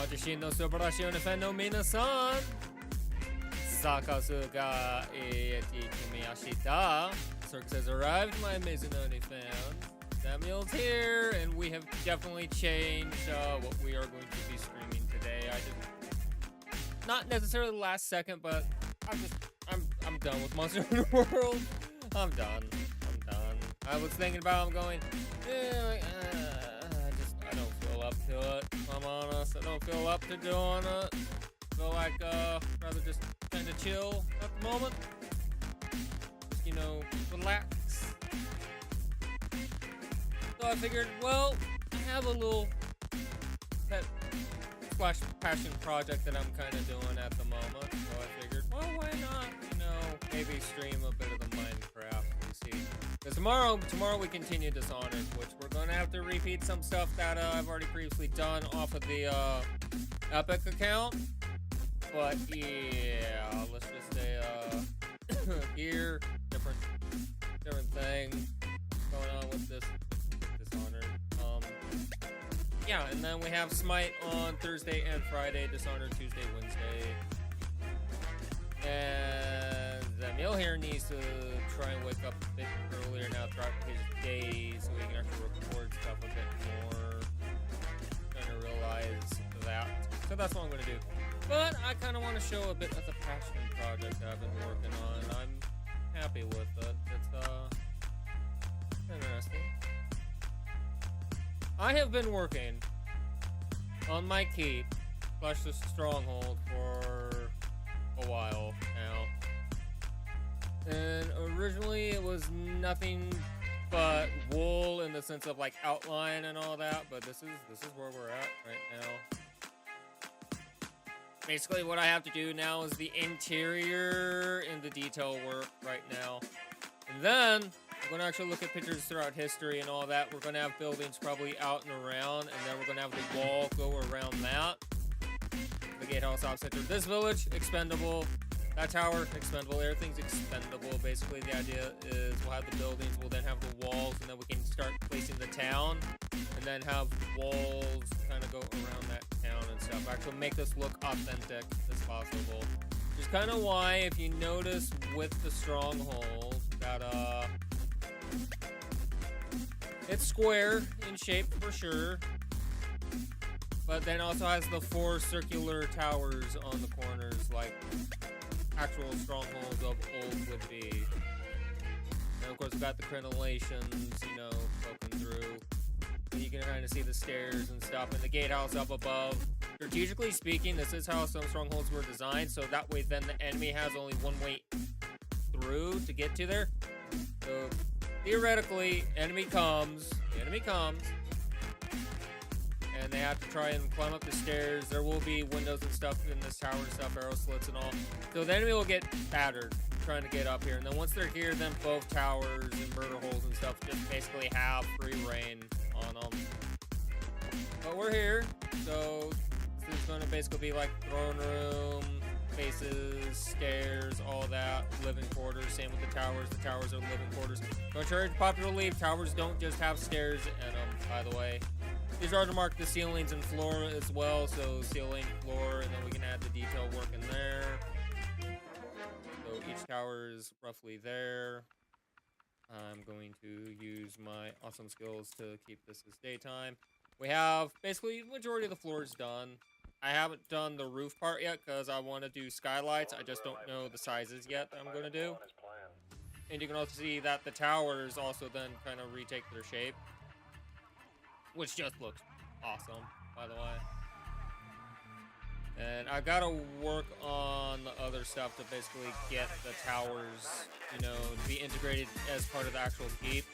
私の素晴らしいファンの皆さん、サカスがやってきました。Circus has arrived, my amazing only fan. Zamiel's here, and we have definitely changed what we are going to be streaming today. I just, not necessarily the last second, but I'm done with Monster Hunter World. I'm done. I was thinking about, I'm going, I don't feel up to it. If I'm honest, I don't feel up to doing it. Feel like, rather just kind of chill at the moment. Just, you know, relax. So I figured, well, I have a little pet slash passion project that I'm kind of doing at the moment. So I figured, well, why not, you know, maybe stream a bit of the Minecraft, you see. Because tomorrow we continue Dishonored, which we're going to have to repeat some stuff that I've already previously done off of the Epic account. But yeah, let's just say here, different thing going on with this Dishonored. Yeah, and then we have Smite on Thursday and Friday, Dishonored Tuesday, Wednesday. And Zamiel here needs to try and wake up a bit earlier now throughout his day so he can actually record stuff a bit more. Trying to realize that. So that's what I'm going to do. But I kind of want to show a bit of the passion project that I've been working on. I'm happy with it. It's interesting. I have been working on my keep slash the Stronghold for a while now. And originally it was nothing but wool in the sense of like outline and all that, but this is where we're at right now. Basically what I have to do now is the interior and the detail work right now. And then we're going to actually look at pictures throughout history and all that. We're going to have buildings probably out and around, and then we're going to have the wall go around that. The gatehouse off center. This village, expendable. That tower, expendable. Everything's expendable. Basically, the idea is we'll have the buildings, we'll then have the walls, and then we can start placing the town, and then have walls kind of go around that town and stuff. Actually make this look authentic as possible. Which is kind of why, if you notice with the Stronghold, that, it's square in shape for sure, but then also has the 4 circular towers on the corners like actual strongholds of old would be. And of course, we got the crenellations, you know, poking through. And you can kind of see the stairs and stuff, and the gatehouse up above. Strategically speaking, this is how some strongholds were designed, so that way then the enemy has only one way through to get to there. So theoretically, enemy comes, and they have to try and climb up the stairs. There will be windows and stuff in this tower and stuff, arrow slits and all. So the enemy will get battered trying to get up here. And then once they're here, then both towers and murder holes and stuff just basically have free reign on them. But we're here, so this is going to basically be like throne room, spaces, stairs, all that, living quarters. Same with the towers. The towers are living quarters. Contrary to popular belief, towers don't just have stairs in them, by the way. These are to mark the ceilings and floor as well, so ceiling, floor, and then we can add the detail work in there. So each tower is roughly there. I'm going to use my awesome skills to keep this as daytime. We have basically the majority of the floors done. I haven't done the roof part yet because I want to do skylights. I just don't know the sizes yet that I'm going to do. And you can also see that the towers also then kind of retake their shape, which just looks awesome, by the way. And I gotta work on the other stuff to basically get the towers, you know, to be integrated as part of the actual keep.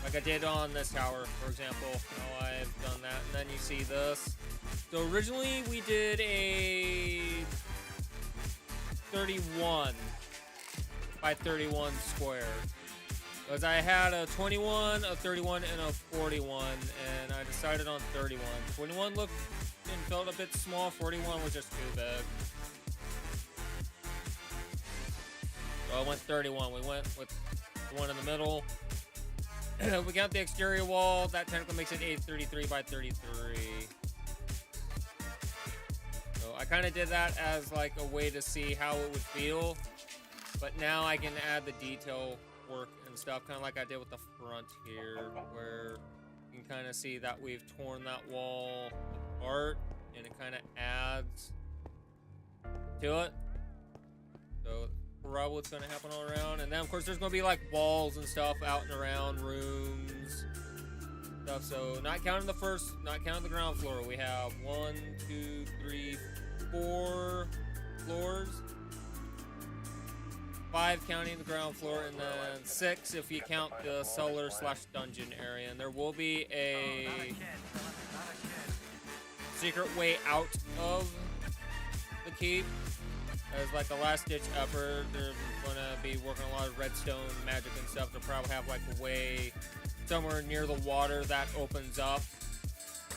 Like I did on this tower, for example, how I've done that. And then you see this. So originally we did a 31 by 31 square. Because I had a 21, a 31, and a 41, and I decided on 31. 21 looked and felt a bit small, 41 was just too big. So I went 31. We went with the one in the middle. We got the exterior wall. That technically makes it 833 by 33. So I kind of did that as like a way to see how it would feel. But now I can add the detail work and stuff, kind of like I did with the front here, where you can kind of see that we've torn that wall apart, and it kind of adds to it. So probably what's going to happen all around. And then of course there's going to be like walls and stuff out and around, rooms, stuff. So not counting the first, not counting the ground floor, we have 1, 2, 3, 4 floors. 5 counting the ground floor, and then 6 if you count the cellar/dungeon area. And there will be a secret way out of the keep as like a last-ditch effort. They're gonna be working a lot of redstone magic and stuff. They'll probably have like a way somewhere near the water that opens up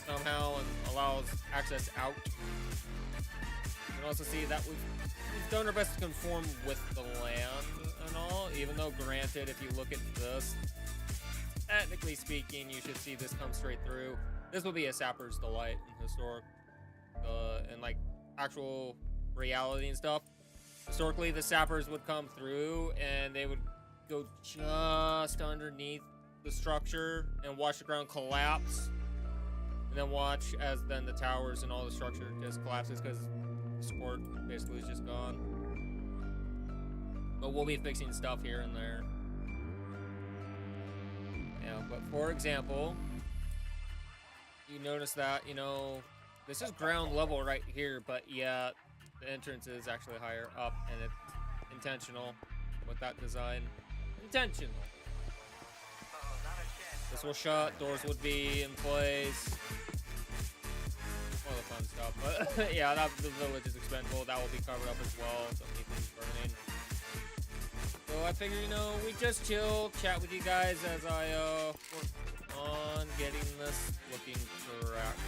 somehow and allows access out. You can also see that we've done our best to conform with the land and all, even though granted, if you look at this, technically speaking, you should see this come straight through. This will be a sapper's delight in historic and like actual reality and stuff. Historically, the sappers would come through and they would go just underneath the structure and watch the ground collapse, and then watch as then the towers and all the structure just collapses because support basically is just gone. But we'll be fixing stuff here and there. Yeah, but for example, you notice that, you know, this is ground level right here, but yeah, the entrance is actually higher up, and it's intentional with that design. Intentional. This will shut, doors would be in place. All the fun stuff, but yeah, that the village is expendable. That will be covered up as well. Don't need things burning. So I figure, you know, we just chill, chat with you guys as I work on getting this looking correct.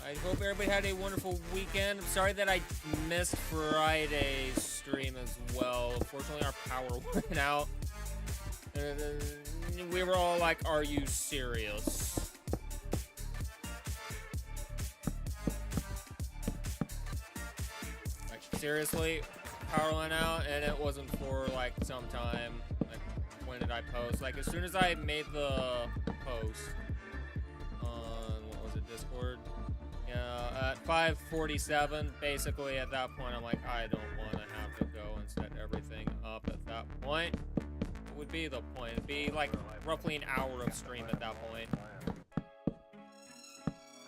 I hope everybody had a wonderful weekend. I'm sorry that I missed Friday's stream as well. Unfortunately, our power went out. We were all like, are you serious? Like, seriously? Power went out, and it wasn't for like some time. Like, when did I post? Like, as soon as I made the post on, what was it, Discord? At 5:47, basically at that point, I'm like, I don't want to have to go and set everything up at that point. It would be the point. It'd be like roughly an hour of stream at that point.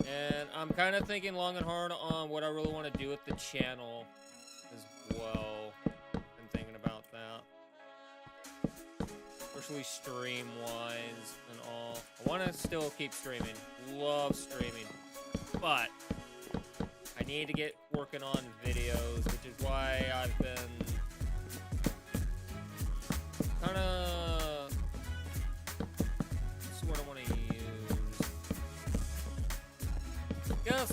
And I'm kind of thinking long and hard on what I really want to do with the channel as well. I'm thinking about that. Especially stream-wise and all. I want to still keep streaming. Love streaming. But I need to get working on videos, which is why I've been kind of... This is what I want to use. I guess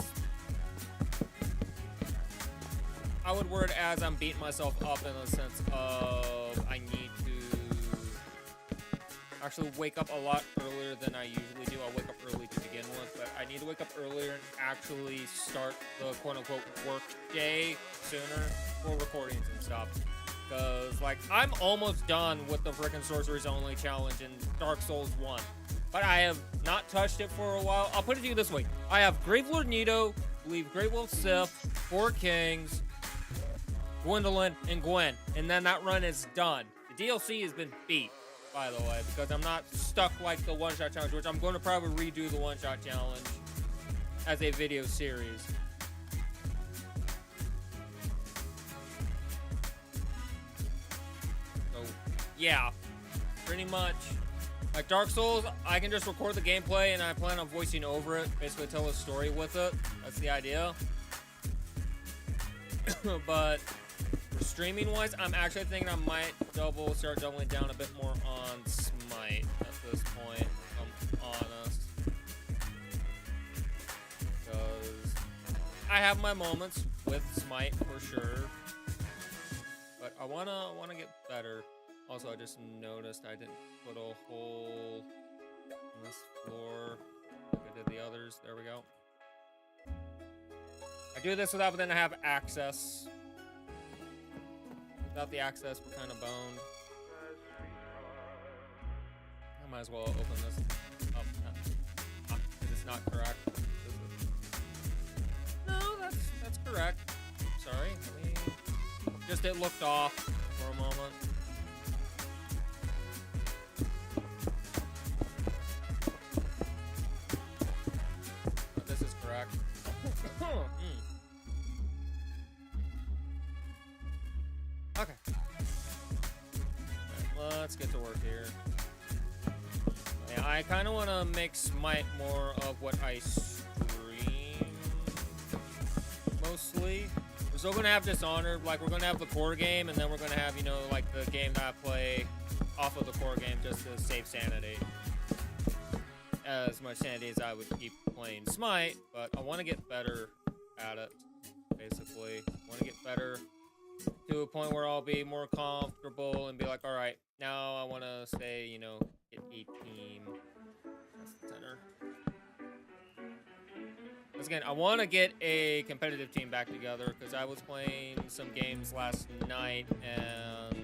I would word it as I'm beating myself up in the sense of I need to actually wake up a lot earlier than I usually do. I'll wake up early to begin with, but I need to wake up earlier and actually start the quote-unquote work day sooner for recordings and stuff. Because, like, I'm almost done with the frickin' Sorceries Only challenge in Dark Souls 1. But I have not touched it for a while. I'll put it to you this way. I have Gravelord Nito, I believe Great Wolf Sif, 4 Kings, Gwendolyn, and Gwen. And then that run is done. The DLC has been beat, by the way, because I'm not stuck like the one-shot challenge, which I'm going to probably redo the one-shot challenge as a video series. So, yeah, pretty much. Like Dark Souls, I can just record the gameplay and I plan on voicing over it, basically tell a story with it. That's the idea. But for streaming wise, I'm actually thinking I might start doubling down a bit more on Smite at this point, if I'm honest. Because I have my moments with Smite for sure. But I wanna get better. Also, I just noticed I didn't put a hole in this floor like I did the others. There we go. I do this without then I have access. Without the access, we're kind of boned. I might as well open this up. It's not correct. No, that's correct. Sorry. Just it looked off for a moment. But this is correct. Okay. Right, let's get to work here. Yeah, I kind of want to make Smite more of what I stream, mostly. We're still going to have Dishonored, like, we're going to have the core game, and then we're going to have, you know, like, the game that I play off of the core game just to save sanity. As much sanity as I would keep playing Smite, but I want to get better at it, basically. I want to get better to a point where I'll be more comfortable and be like, all right, now I want to say, you know, get a team. That's the center. Once again, I want to get a competitive team back together because I was playing some games last night and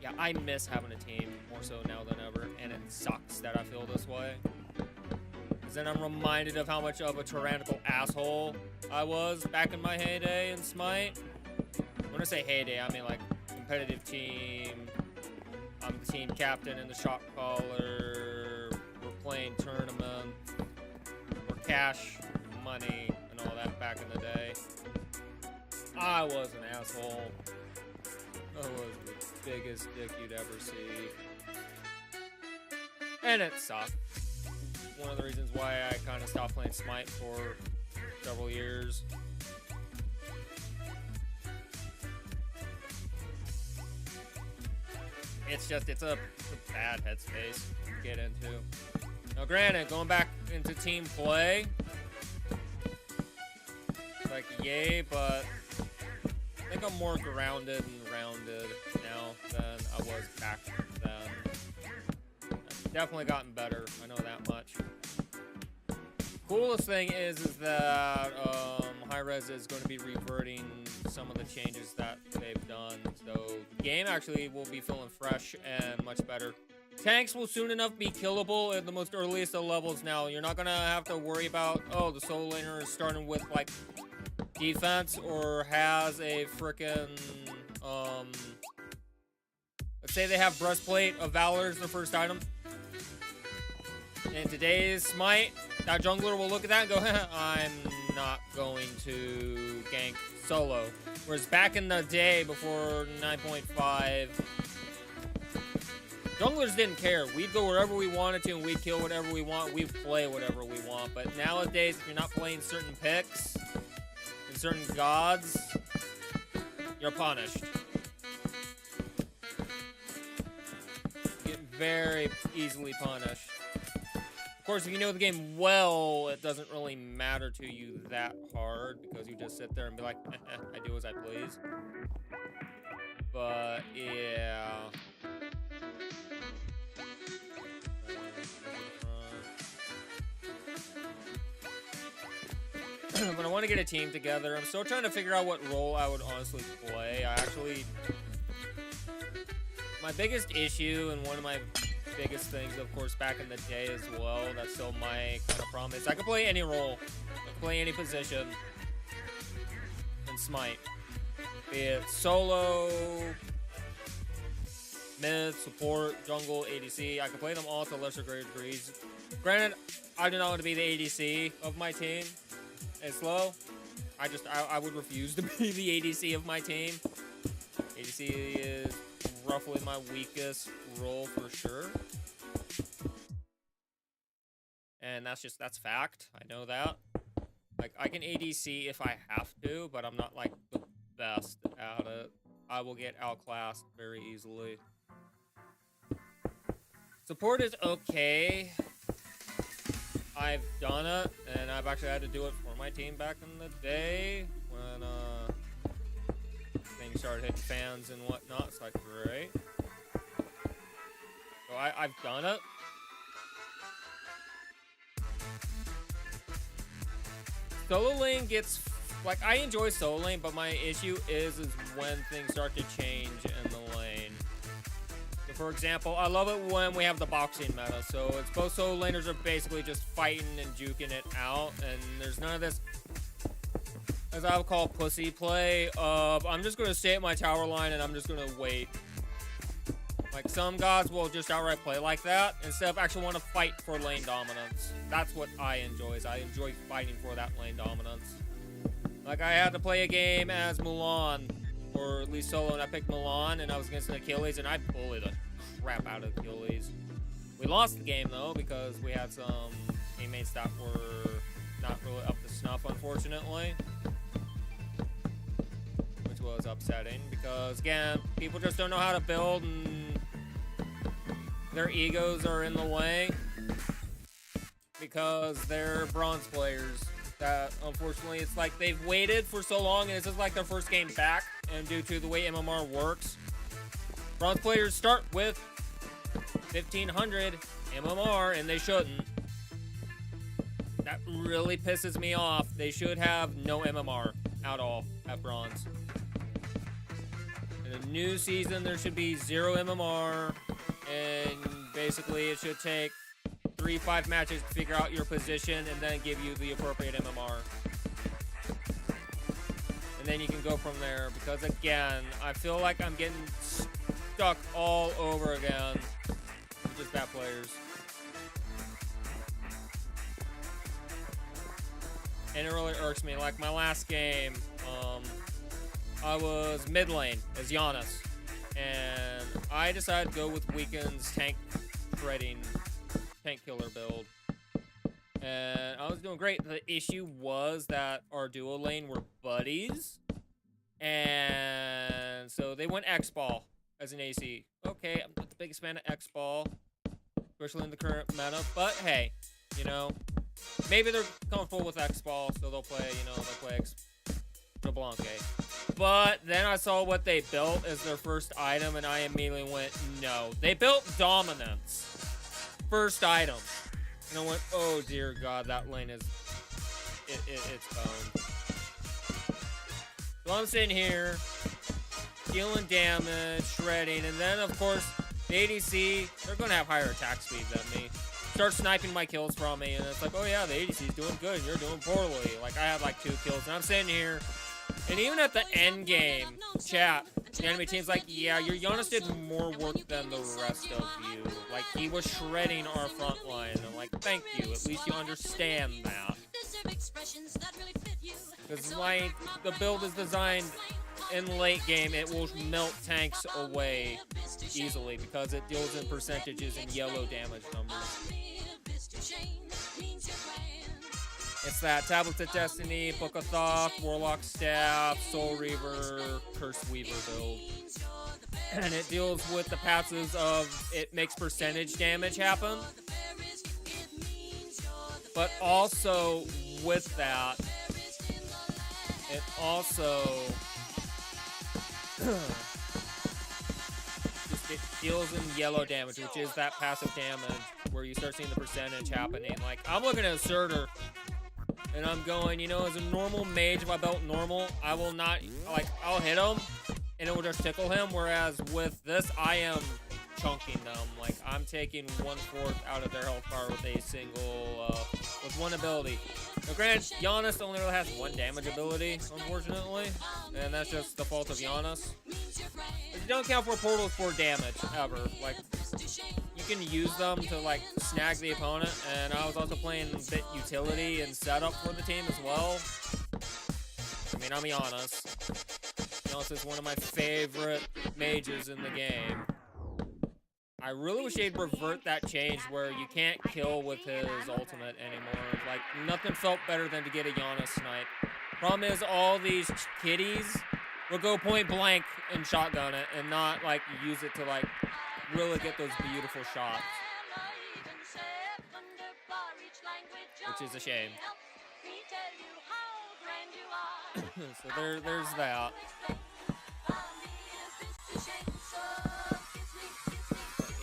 yeah, I miss having a team more so now than ever, and it sucks that I feel this way. Because then I'm reminded of how much of a tyrannical asshole I was back in my heyday in Smite. When I say heyday, I mean like competitive team. I'm the team captain and the shot caller. We're playing tournament. We're cash money and all that back in the day. I was an asshole. I was the biggest dick you'd ever see. And it sucked. One of the reasons why I kind of stopped playing Smite for several years. It's just, it's a bad headspace to get into. Now granted, going back into team play, like yay, but I think I'm more grounded and rounded now than I was back then. I've definitely gotten better, I know that much. Coolest thing is that Hi-Rez is going to be reverting some of the changes that they've done. So the game actually will be feeling fresh and much better tanks will soon enough be killable at the most earliest of levels now. You're not gonna have to worry about, oh, the solo laner is starting with, like, defense or has a frickin', let's say they have breastplate of valor as the first item. In today's Smite, that jungler will look at that and go, I'm not going to gank solo. Whereas back in the day, before 9.5, junglers didn't care. We'd go wherever we wanted to, and we'd kill whatever we want. We'd play whatever we want. But nowadays, if you're not playing certain picks and certain gods, you're punished. You get very easily punished. Of course, if you know the game well, it doesn't really matter to you that hard because you just sit there and be like, I do as I please. But, yeah. But I want to get a team together. I'm still trying to figure out what role I would honestly play. My biggest issue and one of my biggest things, of course, back in the day as well, that's still my kind of problem, is I can play any role. I can play any position in Smite. Be it solo, mid, support, jungle, ADC. I can play them all to lesser greater degrees. Granted, I do not want to be the ADC of my team. It's slow. I would refuse to be the ADC of my team. ADC is roughly my weakest role for sure. And that's fact. I know that. Like, I can ADC if I have to, but I'm not, like, the best at it. I will get outclassed very easily. Support is okay. I've done it, and I've actually had to do it for my team back in the day when things started hitting fans and whatnot. It's like, great. So I've done it. Solo lane gets, like, I enjoy solo lane, but my issue is when things start to change in the lane. So for example, I love it when we have the boxing meta. So it's both solo laners are basically just fighting and juking it out, and there's none of this, as I would call, pussy play of, I'm just going to stay at my tower line and I'm just going to wait. Like, some gods will just outright play like that instead of actually want to fight for lane dominance. That's what I enjoy, is I enjoy fighting for that lane dominance. Like, I had to play a game as Mulan, or at least solo, and I picked Mulan, and I was against an Achilles, and I bullied the crap out of Achilles. We lost the game, though, because we had some teammates that were not really up to snuff, unfortunately. Which was upsetting, because, again, people just don't know how to build, and their egos are in the way because they're bronze players that, unfortunately, it's like they've waited for so long and it's just like their first game back, and due to the way MMR works, bronze players start with 1500 MMR and they shouldn't. That really pisses me off. They should have no MMR at all at bronze. In a new season, there should be 0 MMR. And basically, it should take 3-5 matches to figure out your position and then give you the appropriate MMR. And then you can go from there. Because again, I feel like I'm getting stuck all over again with just bad players. And it really irks me. Like my last game, I was mid lane as Giannis. And I decided to go with Weekend's tank shredding, tank killer build. And I was doing great. The issue was that our duo lane were buddies. And so they went X-Ball as an AC. Okay, I'm not the biggest fan of X-Ball, especially in the current meta. But hey, you know, maybe they're comfortable with X-Ball, so they'll play, you know, they'll play Blanc. But then I saw what they built as their first item, and I immediately went, no. They built Dominance. First item. And I went, oh dear God, that lane is, it's boned. So I'm sitting here, dealing damage, shredding, and then of course, The ADC, they're going to have higher attack speed than me. Start sniping my kills from me, and it's like, oh yeah, the ADC is doing good, and you're doing poorly. Like, I have like 2 kills, and I'm sitting here, and even at the end game, chat, the enemy team's like, yeah, your Giannis did more work than the rest of you. Like, he was shredding our front line. And I'm like, thank you. At least you understand that. Because the build is designed in late game, it will melt tanks away easily because it deals in percentages and yellow damage numbers. It's that Tablets of Destiny, Book of Thoth, Warlock Staff, Soul Reaver, Curse Weaver build. And it deals with the passives of it makes percentage damage happen. But also with that, it also it deals in yellow damage, which is that passive damage where you start seeing the percentage happening. Like, I'm looking at Surtur, and I'm going, you know, as a normal mage, if I built normal, I will not, like, I'll hit him, and it will just tickle him, whereas with this, I am chunking them. Like, I'm taking 1/4 out of their health bar with a single, with one ability. Now, granted, Giannis only really has 1 damage ability, unfortunately, and that's just the fault of Giannis. But you don't count for portals for damage, ever. Like, you can use them to, like, snag the opponent, and I was also playing a bit utility and setup for the team as well. I mean, I'm Giannis. Giannis is one of my favorite mages in the game. I really wish they'd revert that change where you can't kill with his ultimate anymore. Like, nothing felt better than to get a Giannis snipe. Problem is, all these kiddies will go point blank and shotgun it and not, like, use it to, like, really get those beautiful shots. Which is a shame. So there's that.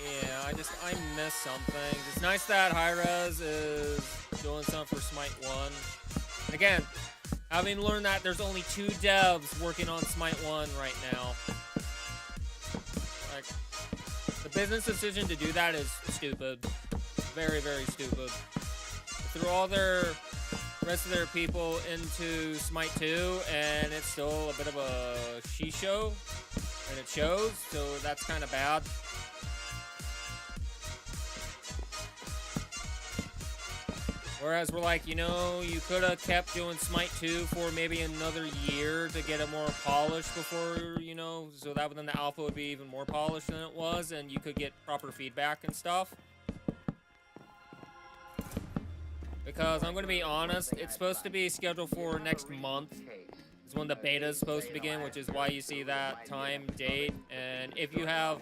Yeah, I miss something. It's nice that Hi-Rez is doing something for Smite 1. And again, having learned that there's only 2 devs working on Smite 1 right now. Like, the business decision to do that is stupid. Very, very stupid. They threw all their rest of their people into Smite 2, and it's still a bit of a she-show, and it shows, so that's kind of bad. Whereas we're like, you know, you could have kept doing Smite 2 for maybe another year to get it more polished before, you know, so that then the alpha would be even more polished than it was, and you could get proper feedback and stuff. Because I'm going to be honest, it's supposed to be scheduled for next month. Is when the beta is supposed to begin, which is why you see that time, date, and if you have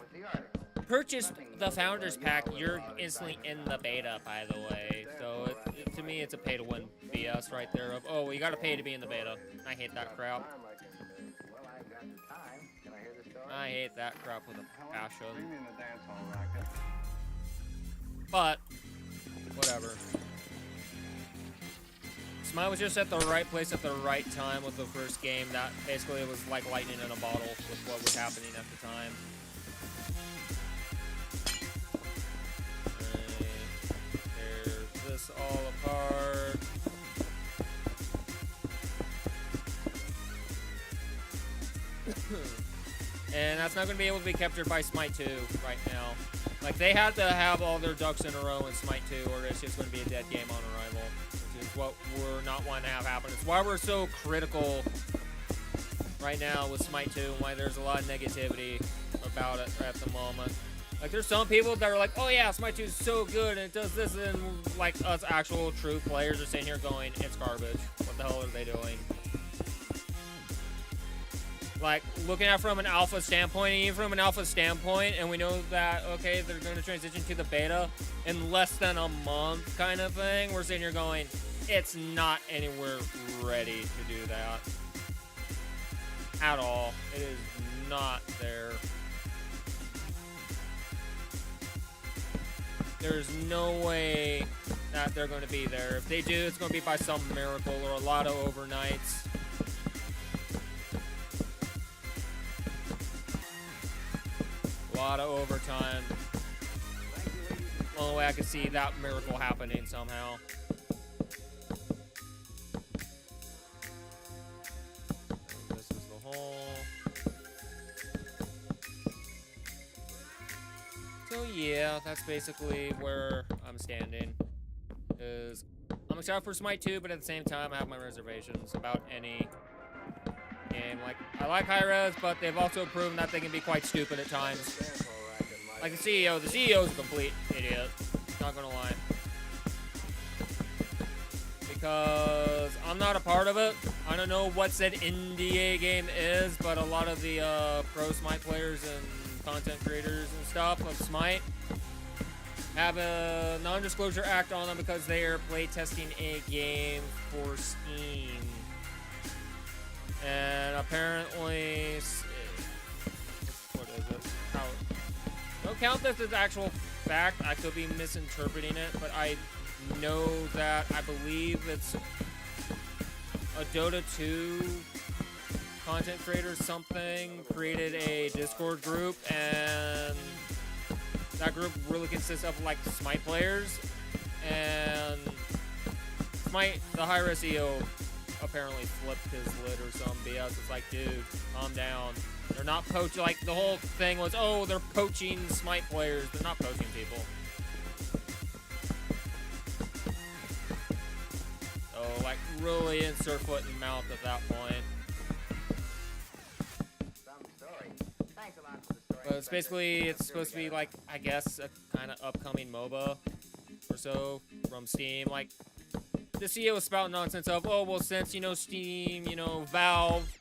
purchased the Founders Pack, you're instantly in the beta, by the way. So to me, it's a pay-to-win BS right there of, oh, you gotta pay to be in the beta. I hate that crap. I hate that crap with a passion. But, whatever. Smite was just at the right place at the right time with the first game. That basically it was like lightning in a bottle with what was happening at the time. There's this all apart. And that's not going to be able to be captured by Smite 2 right now. Like, they had to have all their ducks in a row in Smite 2, or it's just going to be a dead game on arrival, which is what we're not wanting to have happen. It's why we're so critical right now with Smite 2, and why there's a lot of negativity about it at the moment. Like, there's some people that are like, oh yeah, Smite 2 is so good, and it does this, and like, us actual true players are sitting here going, it's garbage. What the hell are they doing? Like, looking at it from an alpha standpoint, and even from an alpha standpoint, and we know that, okay, they're going to transition to the beta in less than a month kind of thing, we're sitting here going, it's not anywhere ready to do that. At all. It is not there. There's no way that they're going to be there. If they do, it's going to be by some miracle or a lot of overnights. A lot of overtime. Only way I could see that miracle happening somehow. This is the hole. So yeah, that's basically where I'm standing. Is I'm excited for Smite 2, but at the same time, I have my reservations about any game. Like, I like high-res, but they've also proven that they can be quite stupid at times. Like the CEO is a complete idiot. Not gonna lie. Because I'm not a part of it. I don't know what said NDA game is, but a lot of the pro Smite players and content creators and stuff of Smite have a non-disclosure act on them because they are playtesting a game for Steam. And apparently, what is it? Don't count this as actual fact. I could be misinterpreting it, but I know that I believe it's a Dota 2 content creator something created a Discord group, and that group really consists of like Smite players, and Smite, the high-res CEO, apparently flipped his lid or some BS. It's like, dude, calm down. They're not poaching. Like, the whole thing was, oh, they're poaching Smite players. They're not poaching people. So, like, really insert foot in mouth at that point. But it's basically, it's supposed to be like, I guess, a kind of upcoming MOBA or so from Steam. Like, the CEO was spouting nonsense of, oh, well, since, you know, Steam, you know, Valve,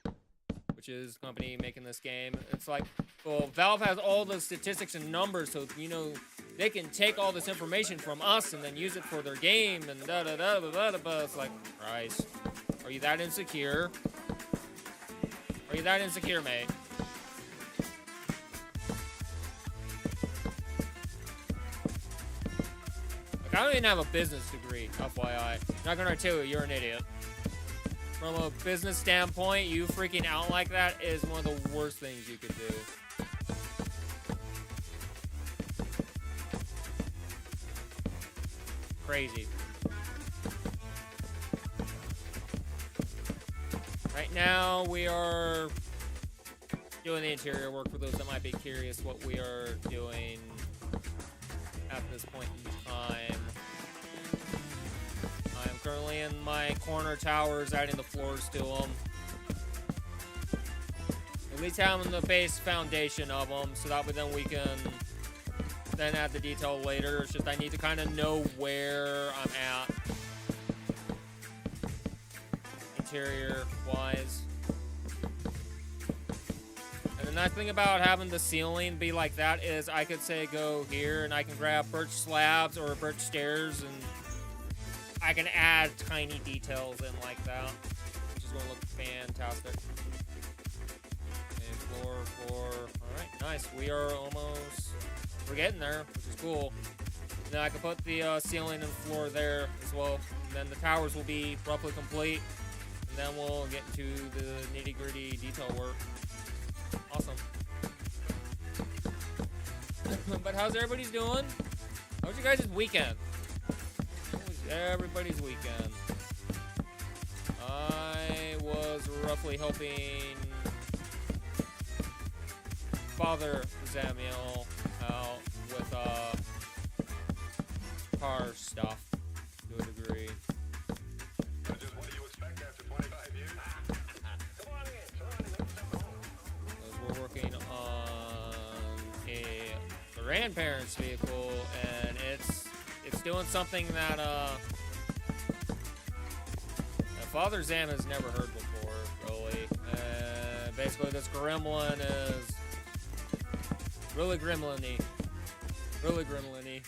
which is the company making this game, it's like, well, Valve has all the statistics and numbers, so, you know, they can take all this information from us and then use it for their game, and da-da-da-da-da-da. It's like, Christ, are you that insecure? Are you that insecure, mate? I don't even have a business degree, FYI. Not gonna tell you, you're an idiot. From a business standpoint, you freaking out like that is one of the worst things you could do. Crazy. Right now, we are doing the interior work for those that might be curious what we are doing at this point in time. I am currently in my corner towers, adding the floors to them. At least having the base foundation of them, so that way then we can then add the detail later. It's just I need to kind of know where I'm at, interior-wise. And the nice thing about having the ceiling be like that is I could say go here and I can grab birch slabs or birch stairs and I can add tiny details in like that, which is going to look fantastic. Okay, floor. Alright, nice. We're getting there, which is cool. And then I can put the ceiling and floor there as well. And then the towers will be roughly complete. And then we'll get into the nitty-gritty detail work. Awesome. But how's everybody's doing? How was your guys' weekend? How was everybody's weekend? I was roughly helping Father Zamiel out with car stuff to a degree. Just what do you expect after 25 years? Come on in. We're working on a grandparents' vehicle, and it's doing something that Father Zam has never heard before, really. Basically, this gremlin is really gremlin-y. Really gremlin-y.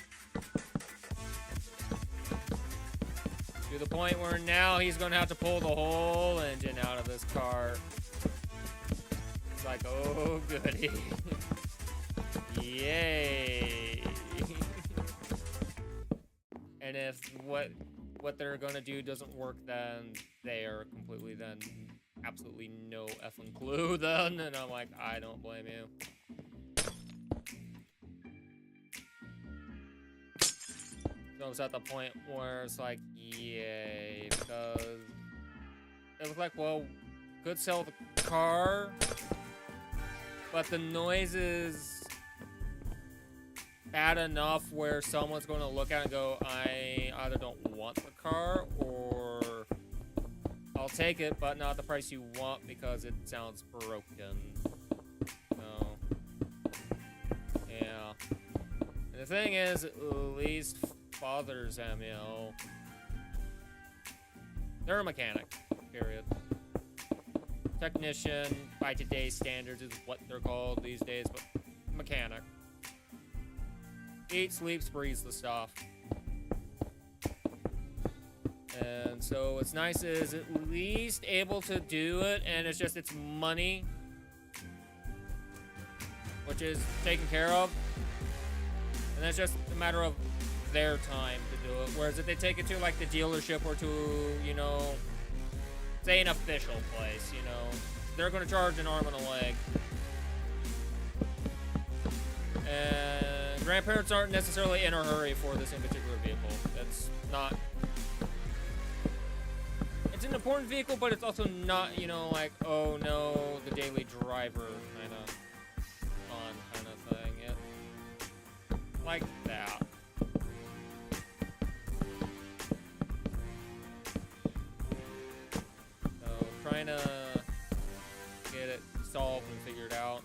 To the point where now he's going to have to pull the whole engine out of this car. It's like, oh, goody. Yay. And if what they're going to do doesn't work, then they are completely then absolutely no effing clue then. And I'm like, I don't blame you. So it's at the point where it's like, yay, because it was like, well, could sell the car, but the noise is bad enough where someone's going to look at it and go, I either don't want the car or I'll take it, but not the price you want because it sounds broken. So, yeah. And the thing is, at least Father Zamiel, they're a mechanic, period. Technician, by today's standards, is what they're called these days, but mechanic. Eats, sleeps, breathes the stuff. And so what's nice is at least able to do it, and it's just, it's money, which is taken care of. And it's just a matter of their time to do it. Whereas if they take it to like the dealership or to, you know, say an official place, you know, they're going to charge an arm and a leg. And grandparents aren't necessarily in a hurry for this in particular vehicle. That's not... It's an important vehicle, but it's also not, you know, like, oh no, the daily driver kind of on kind of thing. It, like that. So, trying to get it solved and figured out.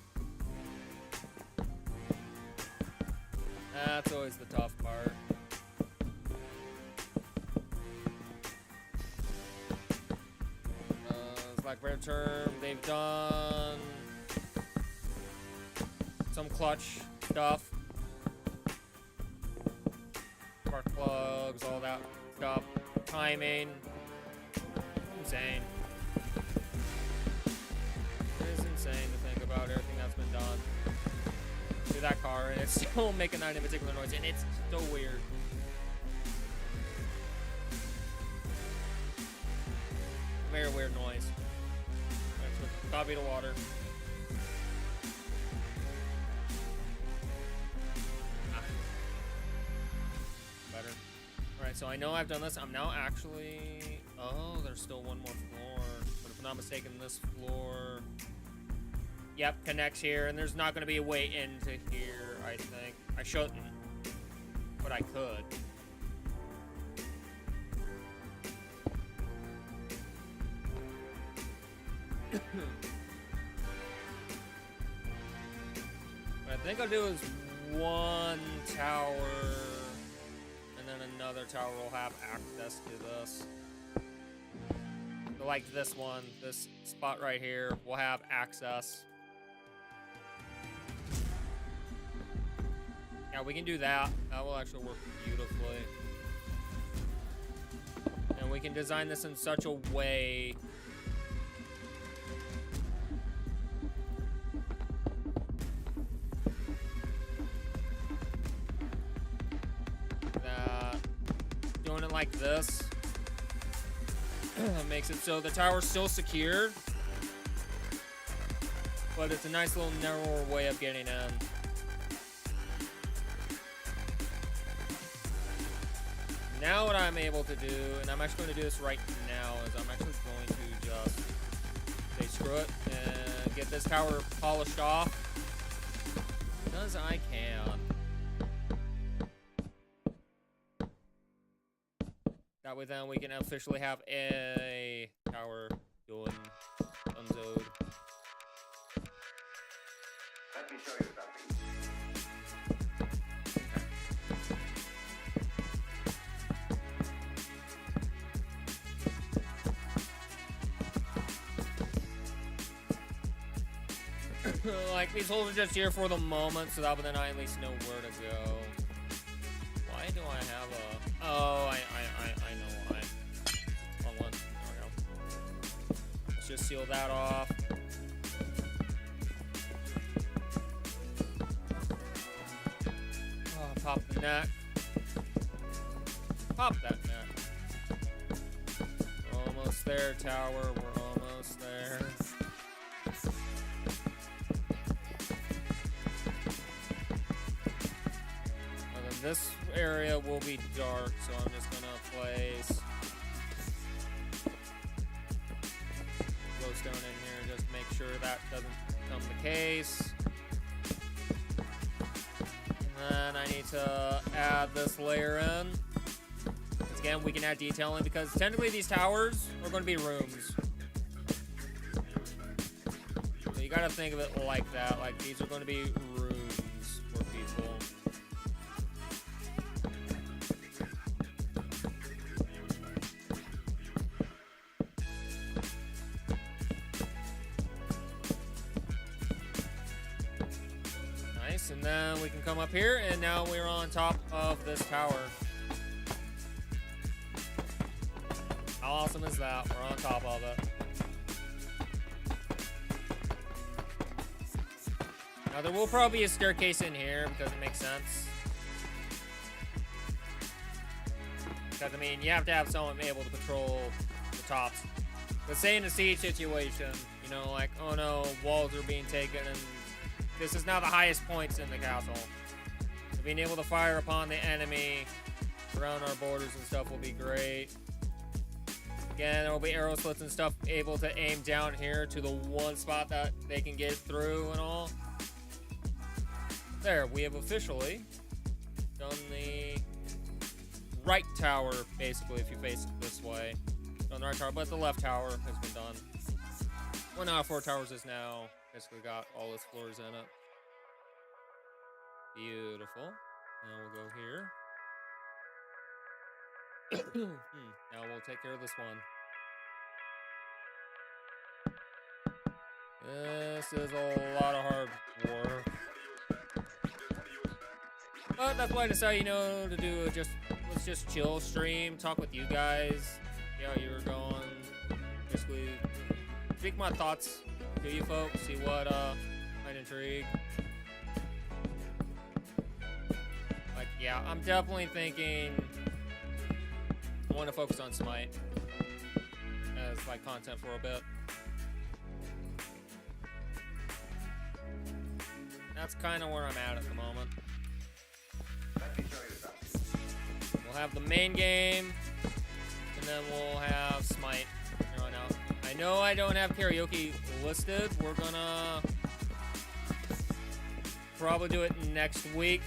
That's always the tough part. Lack of a better term, they've done some clutch stuff. Spark plugs, all that stuff. Timing. Insane. It is insane to think about everything that's been done to that car, and it's still making that in particular noise, and it's so weird. Very weird noise. Copy to water. Better. Alright, so I know I've done this. I'm now actually... Oh, there's still one more floor. But if I'm not mistaken, this floor... Yep, connects here. And there's not going to be a way into here, I think. I shouldn't. But I could. What I think I'll do is one tower, and then another tower will have access to this. So like this one, this spot right here, will have access. Yeah, we can do that. That will actually work beautifully. And we can design this in such a way doing it like this makes it so the tower's still secured, but it's a nice little narrower way of getting in. Now what I'm able to do, and I'm actually going to do this right now, is I'm actually going to just say screw it and get this tower polished off because I can. That way then we can officially have a tower doing unzode. Let me show you something. Like, these holes are just here for the moment, so that way then I at least know where to go. Why do I have a... Oh, I know why. Wrong one. There we go. Let's just seal that off. Oh, pop the neck. Pop that neck. Almost there, tower. We're almost there. This area will be dark, so I'm just gonna place glowstone in here just to make sure that doesn't become the case. And then I need to add this layer in. Because again, we can add detailing because technically these towers are going to be rooms. So you gotta think of it like that. Like these are going to be rooms for people. Nice, and then we can come up here, and now we're on top of this tower. How awesome is that? We're on top of it. Now there will probably be a staircase in here because it makes sense. Because I mean, you have to have someone able to control the tops. But say in a siege situation, you know, like, oh no, walls are being taken and this is now the highest points in the castle. So being able to fire upon the enemy around our borders and stuff will be great. Again, there will be arrow slits and stuff able to aim down here to the one spot that they can get through and all. There, we have officially done the right tower, basically, if you face it this way. Done the right tower, but the left tower has been done. 1 out of 4 towers is now basically got all its floors in it. Beautiful. Now we'll go here. Now we'll take care of this one. This is a lot of hard work. But that's why I decided, you know, to do let's just chill stream, talk with you guys, see how you're going. Basically, speak my thoughts to you folks, see what might intrigue. Like, yeah, I'm definitely thinking I want to focus on Smite as like content for a bit. That's kind of where I'm at the moment. We'll have the main game, and then we'll have Smite here on out. I know I don't have karaoke listed. We're gonna probably do it next week,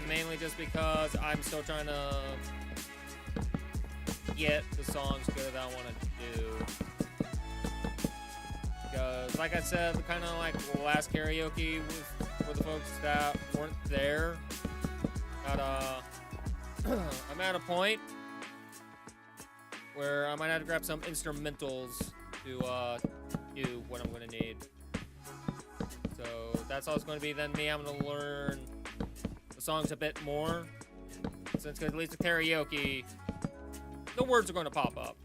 mainly just because I'm still trying to get the songs good that I want to do. Because, like I said, kind of like the last karaoke was for the folks that weren't there. I'm at a point where I might have to grab some instrumentals to do what I'm going to need. So that's all it's going to be. Then me, I'm going to learn the songs a bit more. Since at least with karaoke, the words are going to pop up.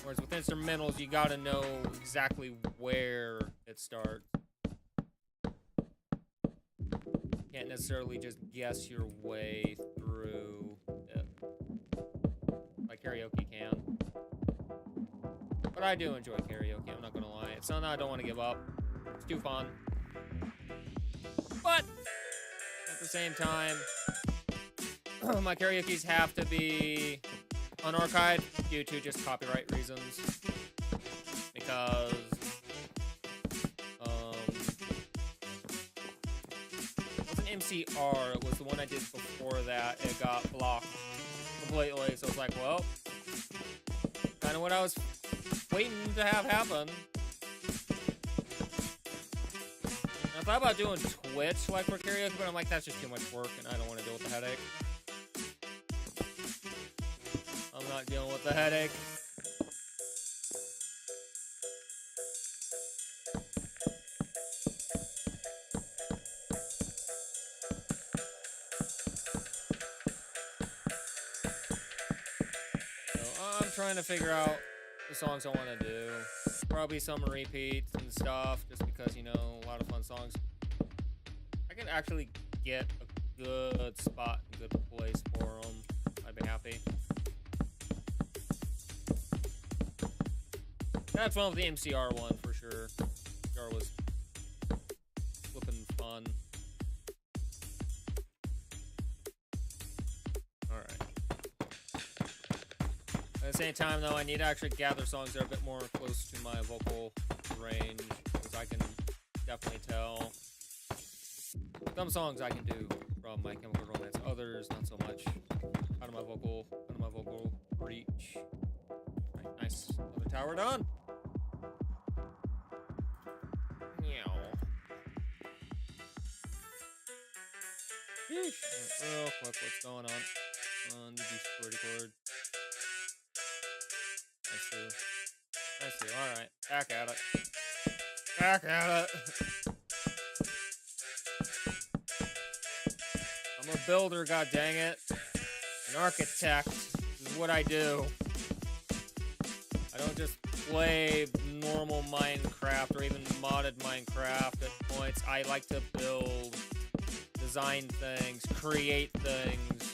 Whereas with instrumentals, you got to know exactly where it starts. Can't necessarily just guess your way through it like karaoke can. But I do enjoy karaoke, I'm not gonna lie. It's something I don't want to give up. It's too fun. But at the same time, my karaoke's have to be unarchived due to just copyright reasons. Because MCR, it was the one I did before that. It got blocked completely, so I was like, well, kind of what I was waiting to have happen. I thought about doing Twitch like for karaoke, but I'm like, that's just too much work and I don't want to deal with the headache. I'm not dealing with the headache. Trying to figure out the songs I want to do. Probably some repeats and stuff, just because, you know, a lot of fun songs. I could actually get a good spot, a good place for them. I'd be happy. That's fun with the MCR one for sure. MCR was flipping fun. At the same time, though, I need to actually gather songs that are a bit more close to my vocal range, because I can definitely tell. Some songs I can do from My Chemical Romance, others not so much. Out of my vocal reach. Right, nice. Another tower done. Meow. Yeesh. Real quick, what's going on the security cord? I see. Alright. Back at it. Back at it. I'm a builder, god dang it. An architect. This is what I do. I don't just play normal Minecraft or even modded Minecraft at points. I like to build, design things, create things.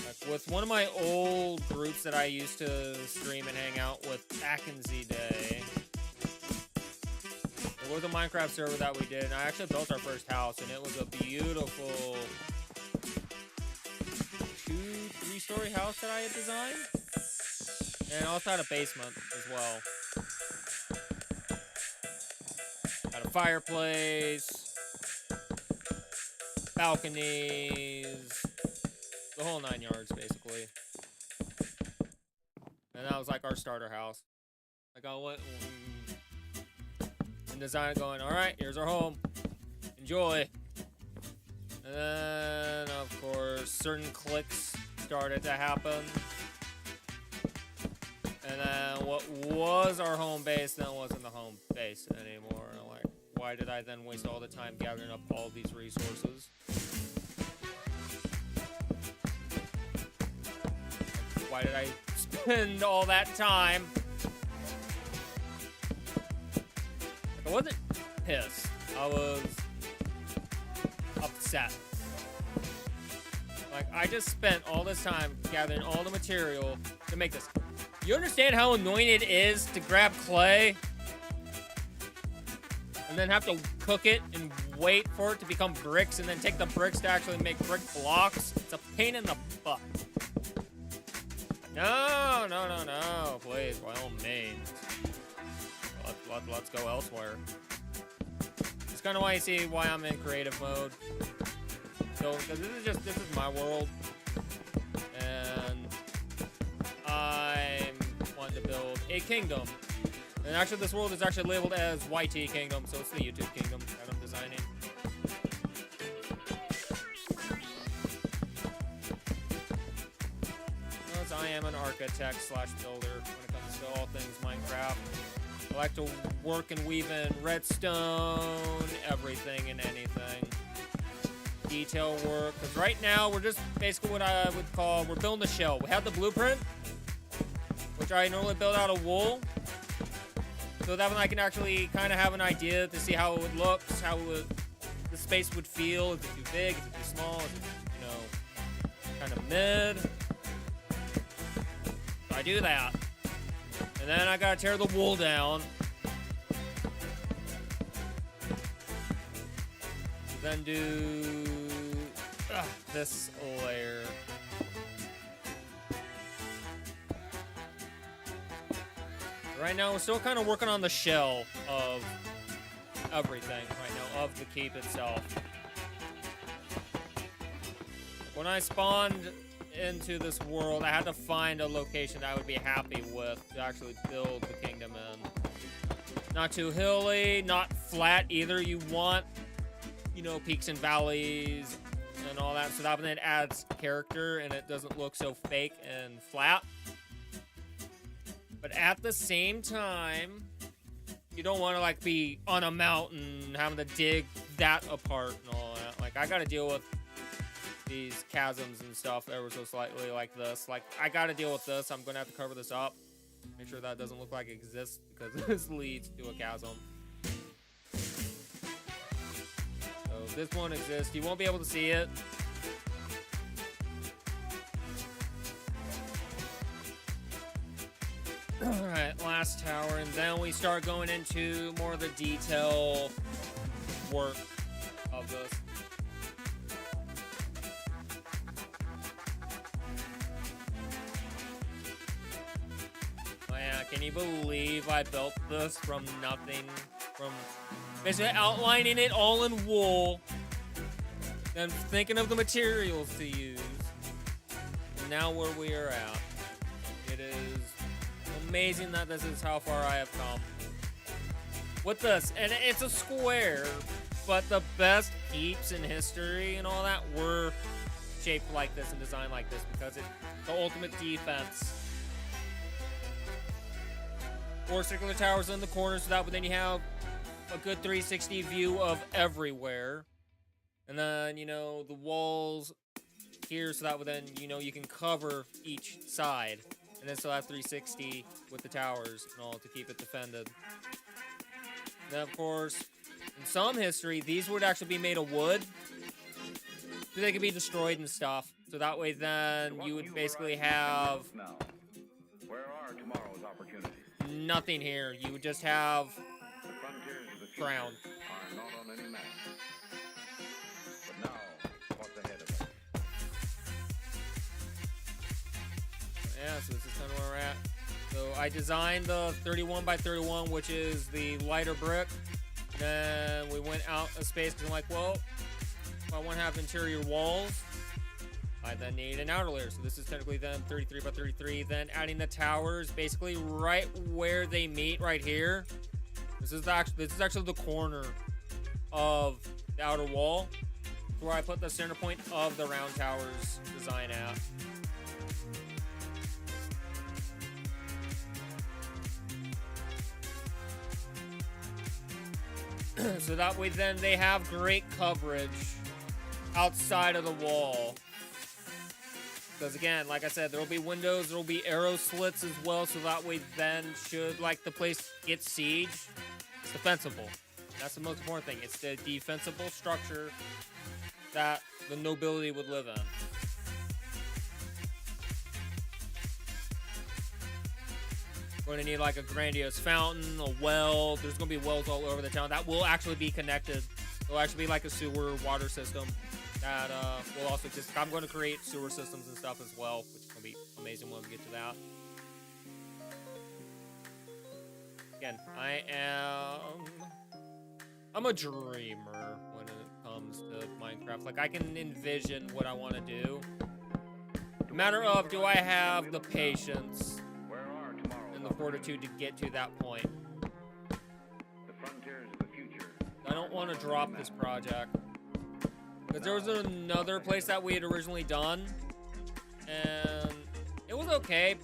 Like with one of my old groups that I used to stream and hang out with back in Z-Day, there was a Minecraft server that we did, and I actually built our first house, and it was a beautiful 2-3-story house that I had designed. And also had a basement as well. Had a fireplace, balconies, the whole 9 yards, basically. And that was like our starter house. Like I went and designed it going, alright, here's our home. Enjoy. And then, of course, certain clicks started to happen. And then what was our home base then wasn't the home base anymore. Like, why did I then waste all the time gathering up all these resources? Why did I spend all that time? I wasn't pissed. I was upset. Like, I just spent all this time gathering all the material to make this. You understand how annoying it is to grab clay and then have to cook it and wait for it to become bricks and then take the bricks to actually make brick blocks? It's a pain in the butt. No, no, no, no. Please, by all means. Let's go elsewhere. It's kind of why you see why I'm in creative mode. So, because this is my world. And I'm wanting to build a kingdom. And actually, this world is actually labeled as YT Kingdom, so it's the YouTube Kingdom that I'm designing. Because I am an architect slash builder when it comes to all things Minecraft. I like to work and weave in redstone, everything and anything. Detail work, because right now we're just basically what I would call, we're building the shell. We have the blueprint, which I normally build out of wool, so that when I can actually kind of have an idea to see how it would look, how the space would feel. Is it too big? Is it too small? Is it, you know, kind of mid? So I do that. And then I gotta tear the wool down. Then do this layer. Right now, we're still kind of working on the shell of everything right now, of the keep itself. When I spawned into this world, I had to find a location that I would be happy with to actually build the kingdom in. Not too hilly, not flat either. You want, you know, peaks and valleys and all that, so that then adds character and it doesn't look so fake and flat. But at the same time, you don't want to like be on a mountain having to dig that apart and all that. Like, I gotta deal with these chasms and stuff ever so slightly like this. Like, I gotta deal with this. I'm gonna have to cover this up, make sure that doesn't look like it exists, because this leads to a chasm. So this won't exist. You won't be able to see it. Alright, last tower, and then we start going into more of the detail work of this. you believe I built this from nothing? From basically outlining it all in wool, then thinking of the materials to use. And now where we are at. It is amazing that this is how far I have come. With this, and it's a square, but the best heaps in history and all that were shaped like this and designed like this because it's the ultimate defense. 4 circular towers in the corners, so that way then you have a good 360 view of everywhere. And then, you know, the walls here, so that way then, you know, you can cover each side. And then still have 360 with the towers and all to keep it defended. Then, of course, in some history, these would actually be made of wood. So they could be destroyed and stuff. So that way then you would basically have Where are tomorrow's opportunities? nothing here. You would just have The frontiers of the future ground. are not on any map. But now, what's ahead of us? Yeah, so this is kind of where we're at. So I designed the 31 by 31, which is the lighter brick. Then we went out of space because I'm like, well, if I want to have interior walls, I then need an outer layer. So this is technically then 33 by 33. Then adding the towers, basically right where they meet, right here. This is actually the corner of the outer wall, where I put the center point of the round towers design at. So that way then they have great coverage outside of the wall. Because again, like I said, there will be windows, there will be arrow slits as well, so that way then should like the place get siege, it's defensible. That's the most important thing. It's the defensible structure that the nobility would live in. Going to need like a grandiose fountain, a well. There's going to be wells all over the town that will actually be connected. It'll actually be like a sewer water system that will also exist. I'm going to create sewer systems and stuff as well, which is going to be amazing when we get to that. Again, I'm a dreamer when it comes to Minecraft. Like, I can envision what I want to do. A matter of, do I have the patience and the fortitude to get to that point? The frontiers of the future. I don't want to drop this project. Because there was another place that we had originally done, and it was okay,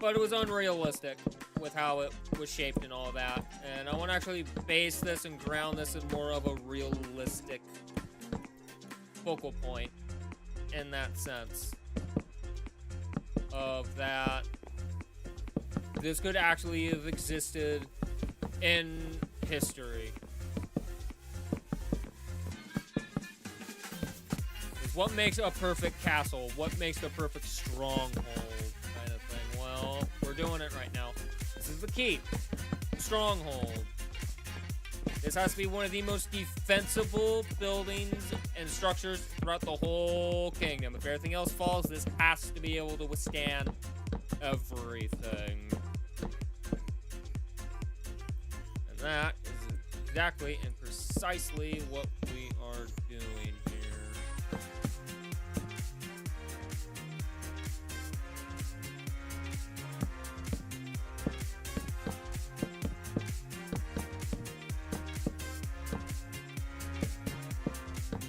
but it was unrealistic with how it was shaped and all that. And I want to actually base this and ground this in more of a realistic focal point in that sense. Of that, this could actually have existed in history. What makes a perfect castle? What makes the perfect stronghold kind of thing? Well, we're doing it right now. This is the key. Stronghold. This has to be one of the most defensible buildings and structures throughout the whole kingdom. If everything else falls, this has to be able to withstand everything. And that is exactly and precisely what we are doing here.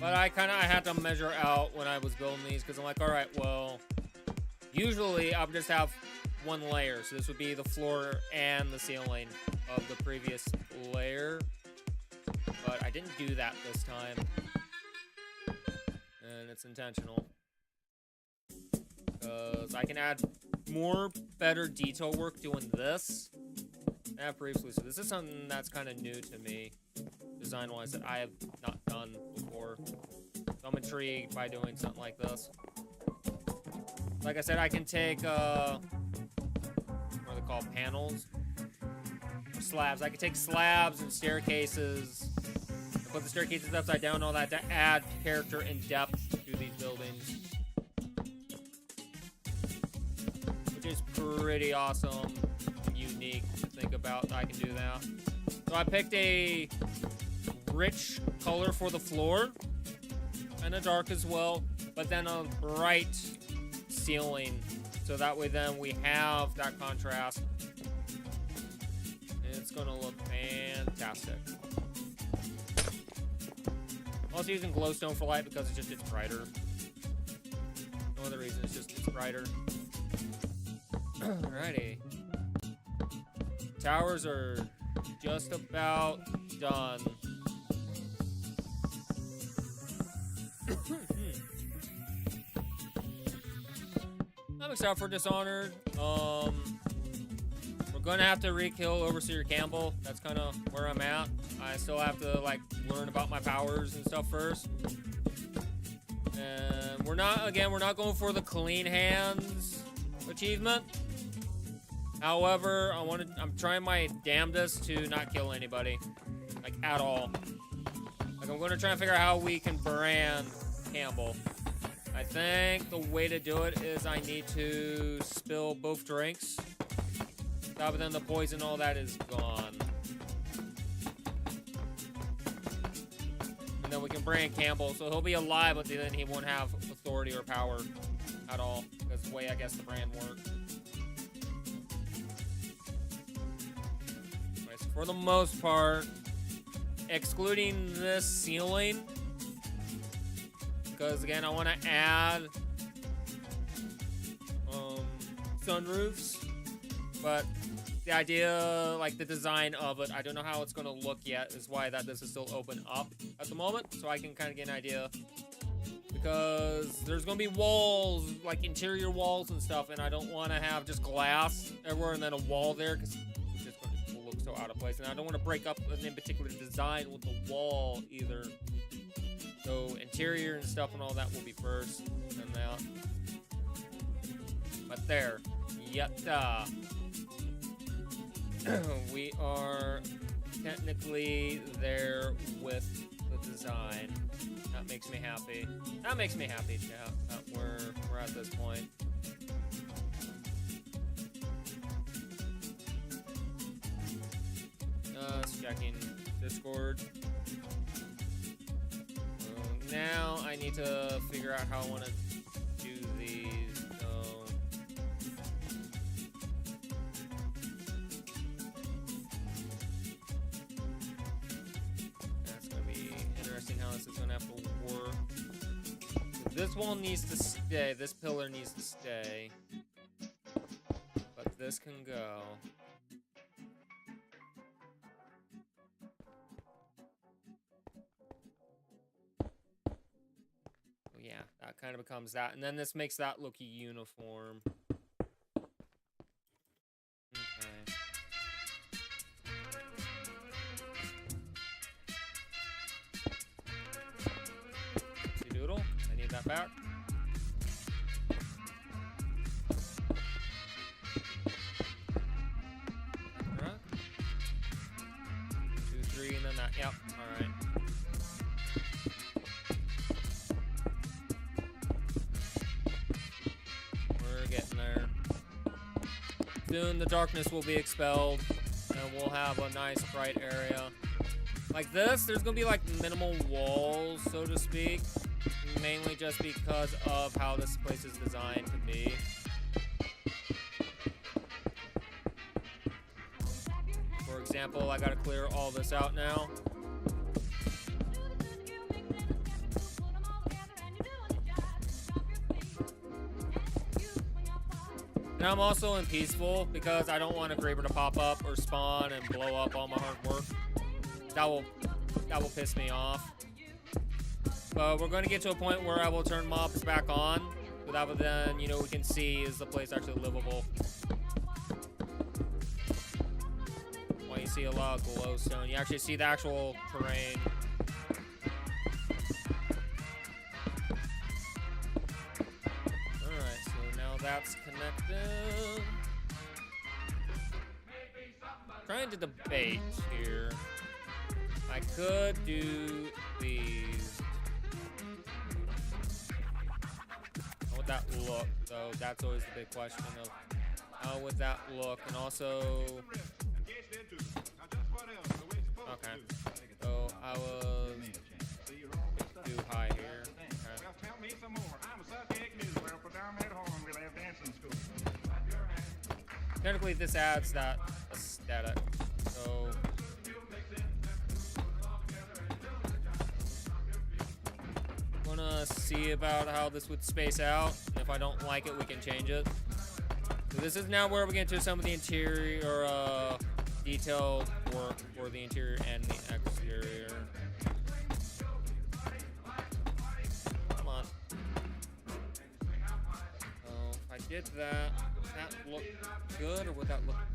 But I had to measure out when I was building these, because I'm like, all right, well, usually I would just have one layer. So this would be the floor and the ceiling of the previous layer. But I didn't do that this time. And it's intentional. Because I can add more better detail work doing this than I have previously. So this is something that's kind of new to me, design-wise, that I have not done before. So I'm intrigued by doing something like this. Like I said, I can take, what are they called, panels? Or slabs. I can take slabs and staircases, and put the staircases upside down and all that to add character and depth to these buildings. Which is pretty awesome, unique to think about. I can do that. So I picked a rich color for the floor, kind of dark as well, but then a bright ceiling, so that way then we have that contrast. And it's gonna look fantastic. I'm also using glowstone for light because it's brighter. No other reason, it's brighter. Alrighty. Towers are just about done. I'm excited for Dishonored. We're gonna have to re-kill Overseer Campbell. That's kind of where I'm at. I still have to like learn about my powers and stuff first. And we're not going for the clean hands achievement. However, I'm trying my damnedest to not kill anybody, like at all. Like I'm gonna try and figure out how we can brand Campbell. I think the way to do it is I need to spill both drinks. But then the poison, all that is gone. And then we can brand Campbell, so he'll be alive, but then he won't have authority or power at all. That's the way I guess the brand works. Anyways, for the most part, excluding this ceiling, because again, I want to add sunroofs, but the idea, like the design of it, I don't know how it's going to look yet, is why that this is still open up at the moment, so I can kind of get an idea, because there's going to be walls, like interior walls and stuff, and I don't want to have just glass everywhere and then a wall there, because it's just going to look so out of place, and I don't want to break up any particular design with the wall either. So interior and stuff and all that will be first, and that. But there, yatta. We are technically there with the design. That makes me happy. That makes me happy, chat, that we're at this point. Just checking Discord. Now I need to figure out how I want to do these. So that's gonna be interesting how this is gonna have to work. So this wall needs to stay. This pillar needs to stay, but this can go. Yeah, that kind of becomes that. And then this makes that look uniform. Okay. See doodle? I need that back. Right. 2, 3, and then that. Yep. Alright. Getting there. Soon the darkness will be expelled and we'll have a nice bright area. Like this, there's gonna be like minimal walls, so to speak. Mainly just because of how this place is designed to be. For example, I gotta clear all this out now. And I'm also in peaceful because I don't want a Graver to pop up or spawn and blow up all my hard work. That will piss me off. But we're going to get to a point where I will turn mobs back on, so that then, you know, we can see is the place actually livable. Well, you see a lot of glowstone. You actually see the actual terrain. That's connected. Trying to debate here. I could do these. How would that look, though? That's always the big question of How would that look? And also, okay. So I was too high here. Okay. Well, tell me some more. I'm a psychic music for down at home. We'll have dancing school. Technically, this adds that aesthetic. So. Gonna see about how this would space out. If I don't like it, we can change it. So this is now where we get into some of the interior detailed work for the interior and the exterior. Come on. So if I did that, would that look good or would that look bad?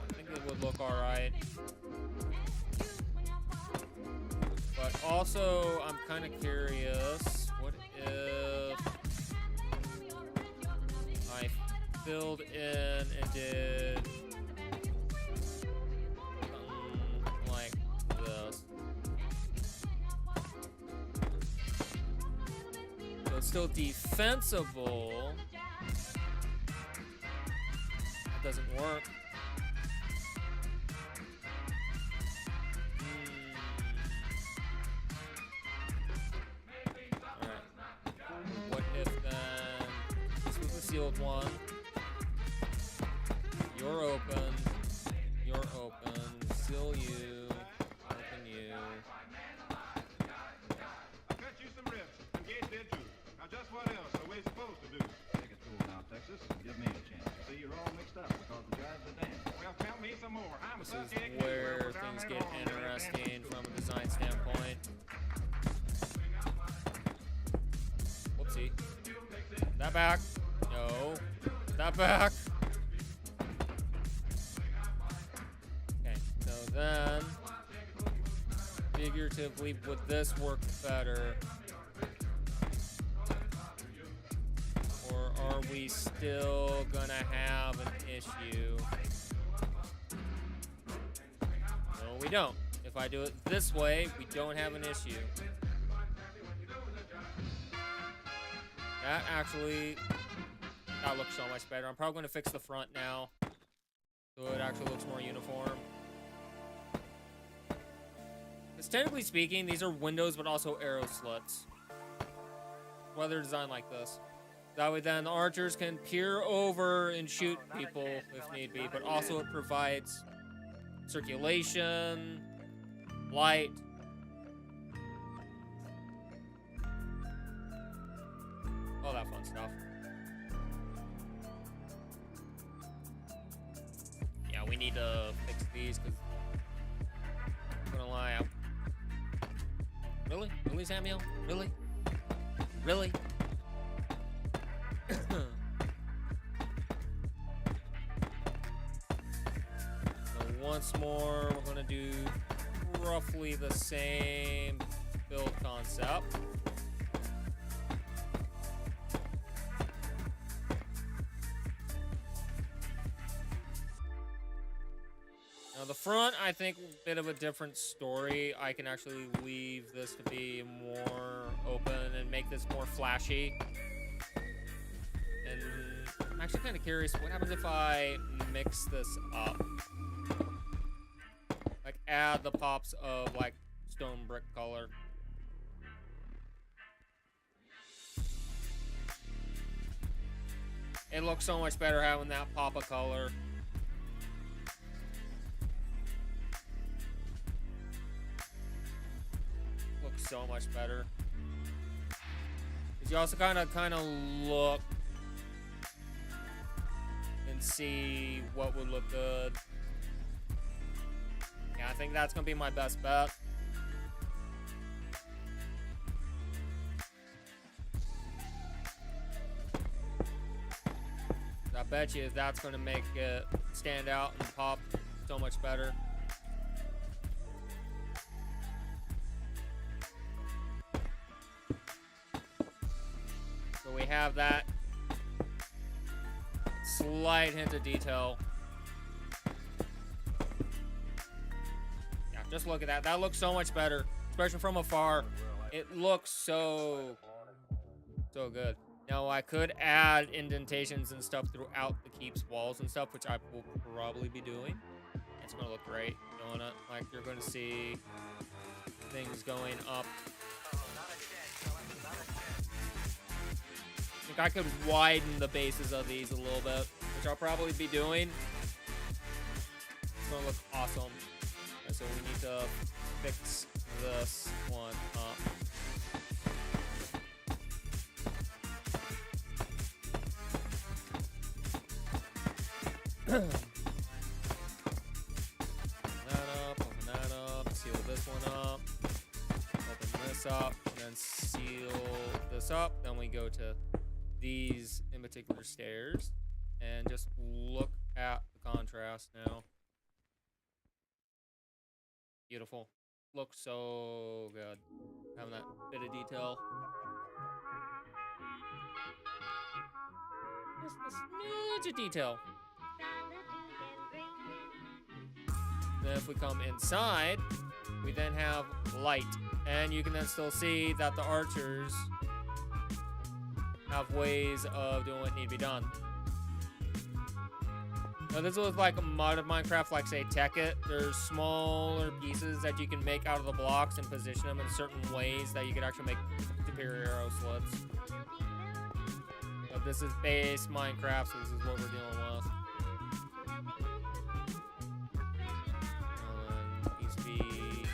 I think it would look alright. But also, I'm kind of curious, what if I filled in and did something like this? So it's still defensible. That doesn't work. Sealed one. You're open. You're open. Seal you. Open you. I cut you some rips. Engage dead too. Now just what else are we supposed to do? Take it cool now, Texas. Give me a chance. See, you're all mixed up because the guys are dancing. Well, tell me some more. I'm a This is psychic where things get interesting from a design standpoint. Whoopsie. That back. No. That back. Okay, so then figuratively, would this work better? Or are we still gonna have an issue? No, we don't. If I do it this way, we don't have an issue. That actually, that looks so much better. I'm probably going to fix the front now, so it actually looks more uniform. Because technically speaking, these are windows, but also arrow slits. Why they're designed like this. That way then the archers can peer over and shoot people if need be, but also it provides circulation, light. All that fun stuff. Yeah, we need to fix these because I'm gonna lie out. Really? Really, Zamiel? Really? Really? So once more, we're gonna do roughly the same build concept. Now the front, I think, a bit of a different story. I can actually leave this to be more open and make this more flashy. And I'm actually kind of curious, what happens if I mix this up? Like, add the pops of, like, stone brick color. It looks so much better having that pop of color. Looks so much better. Because you also kind of look and see what would look good. Yeah, I think that's gonna be my best bet. I bet you that's gonna make it stand out and pop so much better. So we have that slight hint of detail. Yeah, just look at that. That looks so much better, especially from afar. It looks so good. Now, I could add indentations and stuff throughout the keep's walls and stuff, which I will probably be doing. It's going to look great doing it. Like, you're going to see things going up. I think I could widen the bases of these a little bit, which I'll probably be doing. It's going to look awesome. And so we need to fix this one up. Open that up, seal this one up, open this up, and then seal this up. Then we go to these in particular stairs, and just look at the contrast now. Beautiful. Looks so good. Having that bit of detail. Just a smidge of detail. Then if we come inside, we then have light. And you can then still see that the archers have ways of doing what need to be done. Now this looks like a mod of Minecraft, like say Tekkit. There's smaller pieces that you can make out of the blocks and position them in certain ways that you can actually make superior arrow slits. But this is base Minecraft, so this is what we're dealing with. Needs to be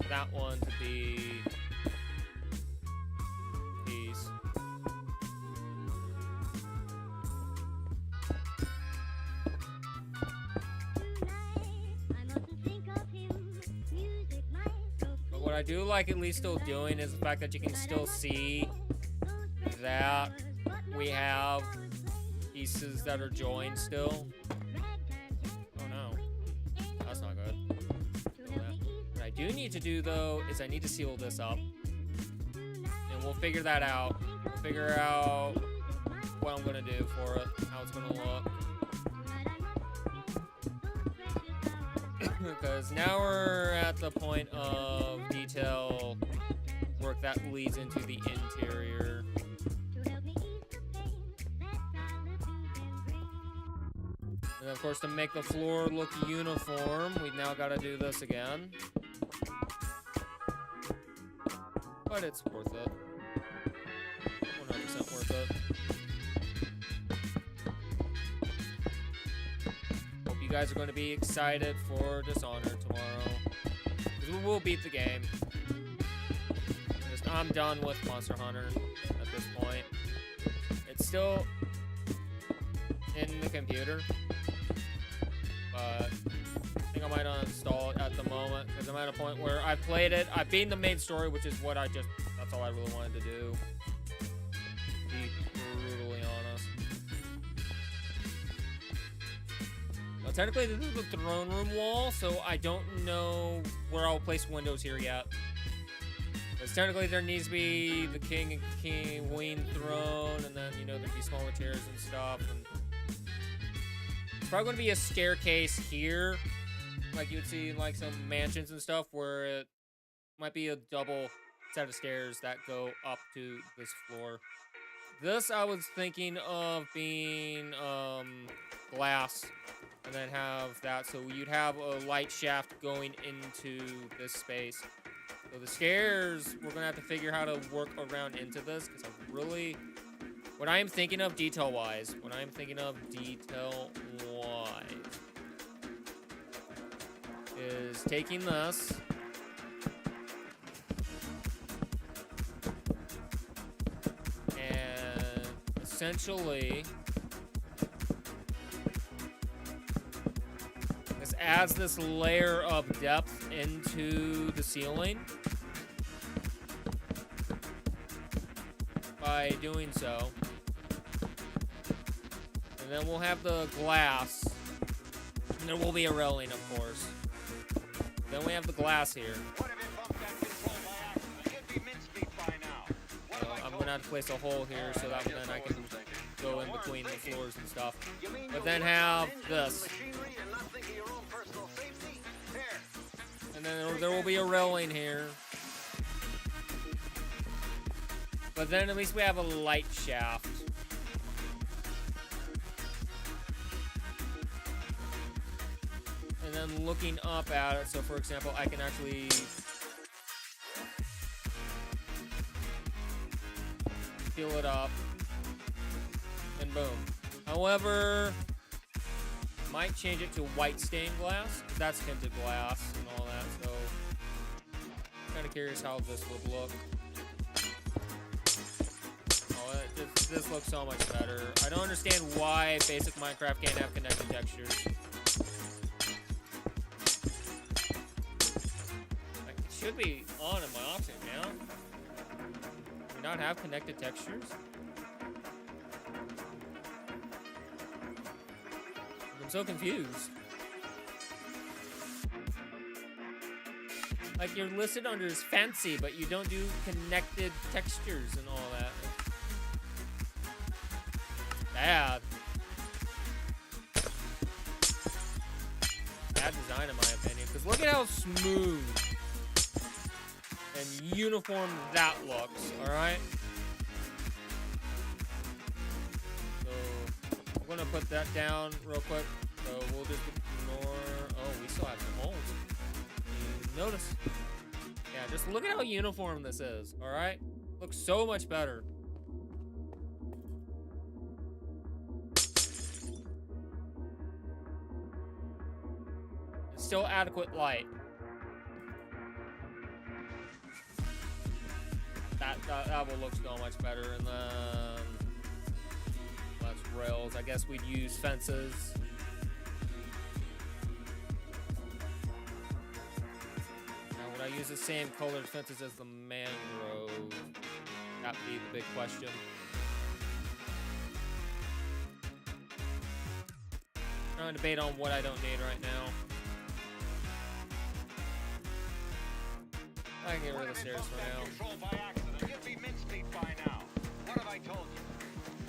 that one to be piece. But what I do like at least still doing is the fact that you can still see that we have pieces that are joined still. Oh no, that's not good. What I do need to do though is I need to seal this up, and we'll figure that out. We'll figure out what I'm gonna do for it, how it's gonna look. Because now we're at the point of detail work that leads into the interior. And of course, to make the floor look uniform, we've now got to do this again. But it's worth it. 100% worth it. Hope you guys are going to be excited for Dishonored tomorrow. Because we will beat the game. I'm done with Monster Hunter at this point. It's still in the computer. But I think I might uninstall it at the moment because I'm at a point where I've played it. I've beaten the main story, which is what that's all I really wanted to do. To be brutally honest. Well, technically, this is the throne room wall, so I don't know where I'll place windows here yet. Because technically, there needs to be the king and queen throne, and then, you know, there'd be smaller chairs and stuff, and probably going to be a staircase here, like you would see in like some mansions and stuff, where it might be a double set of stairs that go up to this floor. This I was thinking of being glass, and then have that, so you'd have a light shaft going into this space. So the stairs, we're going to have to figure how to work around into this, because I really... What I am thinking of detail-wise, is taking this and essentially this adds this layer of depth into the ceiling by doing so. And then we'll have the glass. And there will be a railing, of course. Then we have the glass here. So I'm going to have to place a hole here so that then I can go in between the floors and stuff. But then have this. And then there will be a railing here. But then at least we have a light shaft. And then looking up at it, so for example, I can actually fill it up, and boom. However, might change it to white stained glass. That's tinted glass and all that, so kind of curious how this would look. Oh, this looks so much better. I don't understand why basic Minecraft can't have connected textures. Like, it should be on in my option now. Do we not have connected textures? I'm so confused. Like, you're listed under as fancy, but you don't do connected textures and all that. Bad. Bad design, in my opinion. Because look at how smooth and uniform that looks, alright? So, I'm going to put that down real quick. So, we'll just ignore... Oh, we still have some holes. You notice? Yeah, just look at how uniform this is, alright? Looks so much better. It's still adequate light. That will look so much better. And then... that's rails. I guess we'd use fences. I use the same colored fences as the mangrove. That'd be the big question. I'm trying to debate on what I don't need right now. I can get rid of the stairs for now.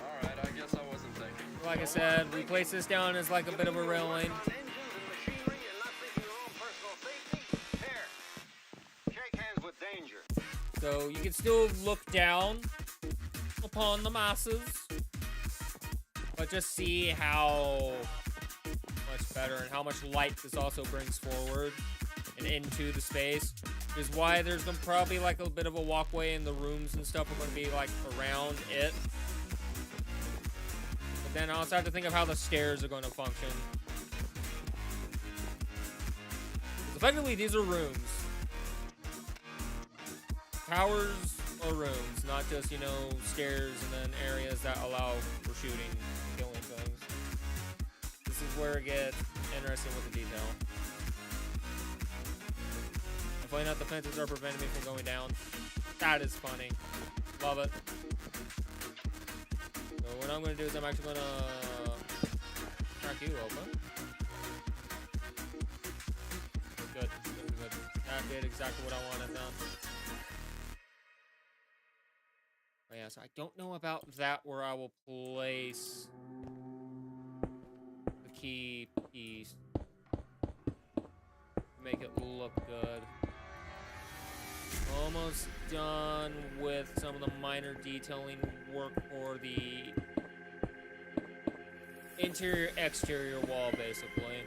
Alright, I guess I wasn't thinking. Like I said, we place this down as like a bit of a railing. So you can still look down upon the masses, but just see how much better and how much light this also brings forward and into the space. Is why there's gonna probably like a bit of a walkway in the rooms and stuff are gonna be like around it. But then I also have to think of how the stairs are gonna function. Because effectively these are rooms. Towers or rooms, not just, you know, stairs and then areas that allow for shooting, killing things. This is where it gets interesting with the detail. Definitely not the fences are preventing me from going down. That is funny. Love it. So what I'm going to do is I'm actually going to crack you open. Good. That did exactly what I wanted done. Yeah, so I don't know about that where I will place the key piece. Make it look good. Almost done with some of the minor detailing work for the interior-exterior wall, basically.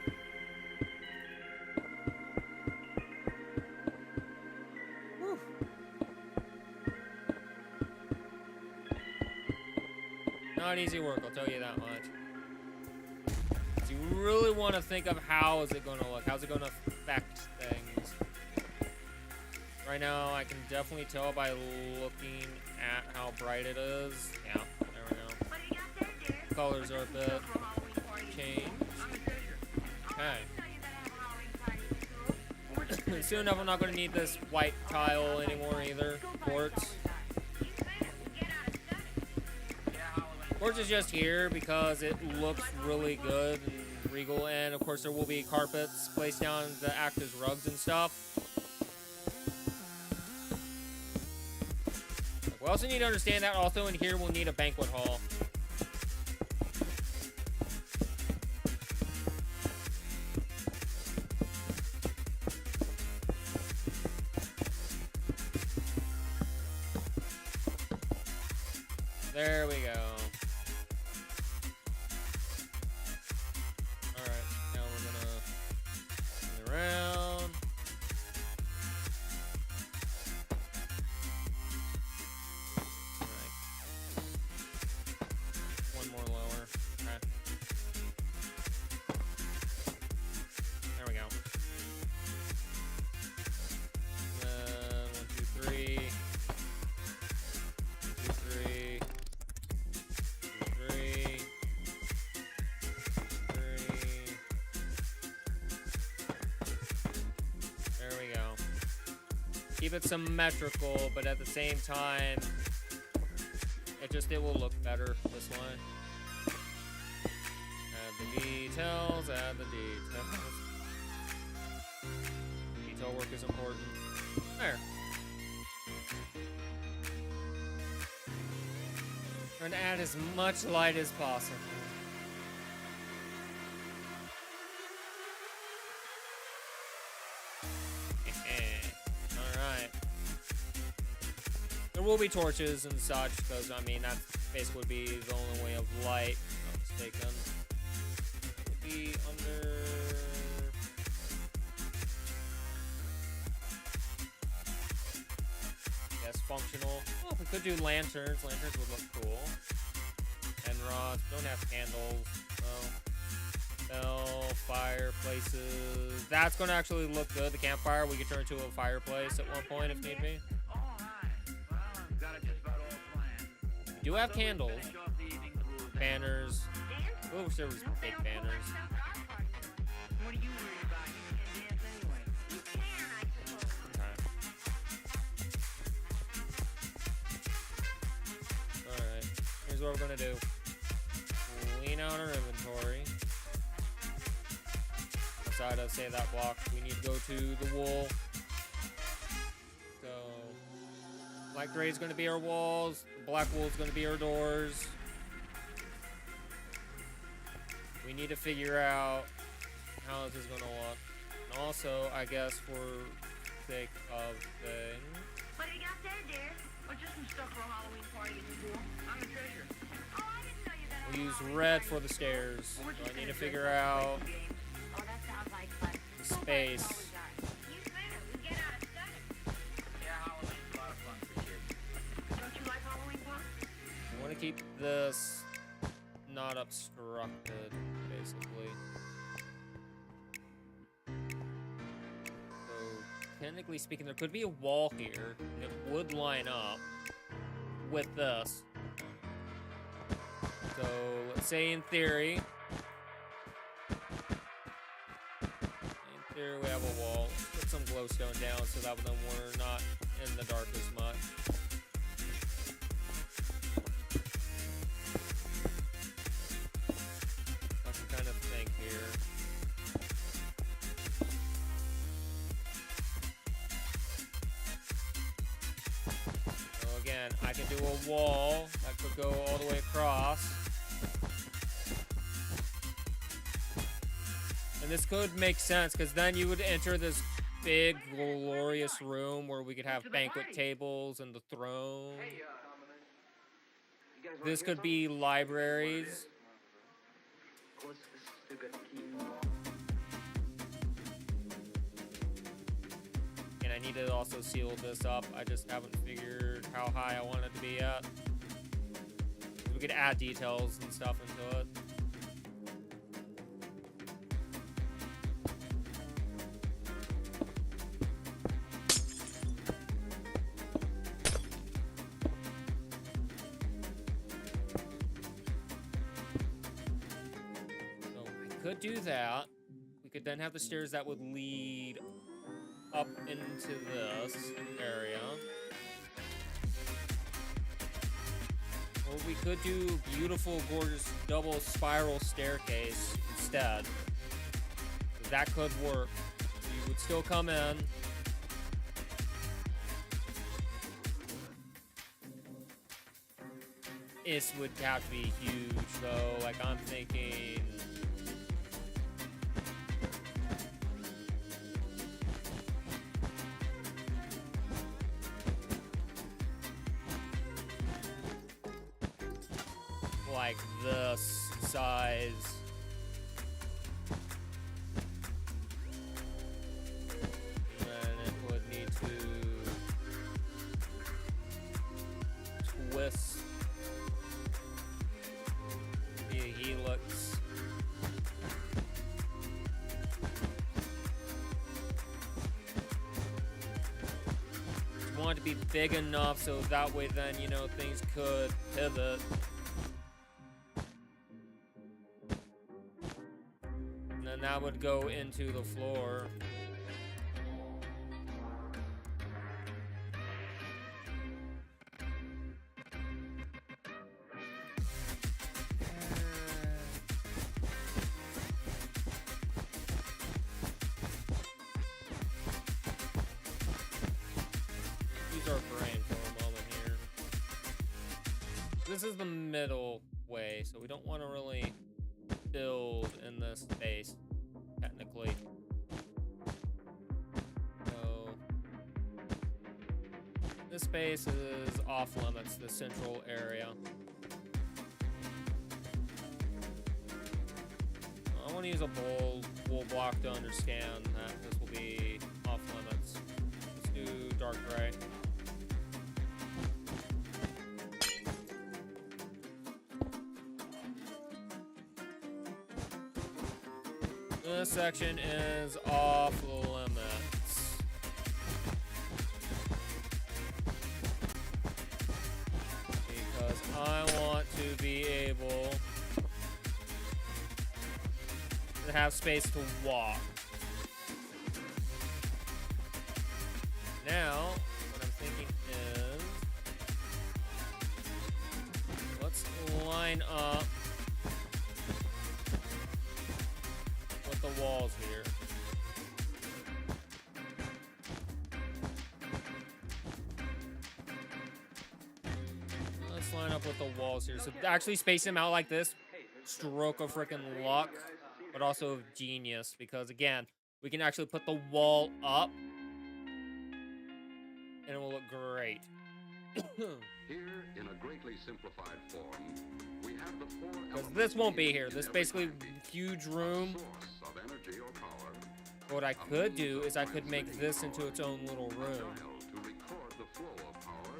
Not easy work, I'll tell you that much. So you really want to think of how is it going to look? How's it going to affect things? Right now, I can definitely tell by looking at how bright it is. Yeah, there we go. Colors are a bit changed. Okay. Soon enough, I'm not going to need this white tile anymore either. Quartz. Quartz is just here because it looks really good and regal, and of course there will be carpets placed down to act as rugs and stuff. We also need to understand that also in here we'll need a banquet hall. There we go. Alright, now we're gonna turn around. Alright. One more lower. Okay. There we go. 1, 2, 3. 2, 3. 2, 3. 3. There we go. Keep it symmetrical, but at the same time, it will look better this way. Add the details, add the details. Detail work is important. There. Trying to add as much light as possible. Alright. There will be torches and such, because, I mean, that basically would be the only way of light, if I'm not mistaken. It would be under... Yes, functional. Oh, we could do lanterns. Lanterns would look cool. And rods. Don't have candles. So. Bell, fireplaces. That's going to actually look good. The campfire, we could turn to a fireplace at one point if need be. We do have candles. Banners. I wish there was fake banners. What are you worried about? You can dance anyway. You can, I suppose. Okay. Alright. Here's what we're gonna do. Clean out our inventory. Outside of, say, that block, we need to go to the wool. So, black gray is gonna be our walls. Black wool is gonna be our doors. We need to figure out how this is gonna look. And also, I guess for sake of things, What have you got there, dear? Or just some stuff for a Halloween party at the school? I'm the treasurer. Oh, I didn't know you got we'll use red for the stairs. So I need to figure out Oh, that sounds like fun. the space. You better. We get out of study. Yeah, Halloween's a lot of fun for kids. Don't you like Halloween fun? I want to keep this not obstructed, basically. So, technically speaking, there could be a wall here, and it would line up with this. So, let's say in theory, we have a wall. Let's put some glowstone down so that then we're not in the dark as much. I can kind of think here. So again, I can do a wall that could go all the way across. And this could make sense, because then you would enter this big, glorious room where we could have banquet tables and the throne. This could be libraries. And I need to also seal this up. I just haven't figured how high I want it to be yet. We could add details and stuff into it. Could do that. We could then have the stairs that would lead up into this area. Or we could do beautiful, gorgeous double spiral staircase instead. That could work. You would still come in. This would have to be huge though. Like I'm thinking like this size. And it would need to twist the helix. Want to be big enough so that way then, you know, things could pivot. And then that would go into the floor. Our brain for a moment here. This is the middle way, so we don't want to really build in this space, technically. So this space is off limits, the central area. I want to use a wool block to understand that this will be off limits. Let's do dark gray. This section is off limits. Because I want to be able to have space to walk. Now, what I'm thinking is, let's line up the walls here. Let's line up with the walls here. So actually space them out like this. Stroke of freaking luck, but also of genius, because again, we can actually put the wall up and it will look great. Here, in a greatly simplified form, we have the four Because this won't be here. This basically huge room. source of energy or power. What I could do is I could make this into its own little room. To record the flow of power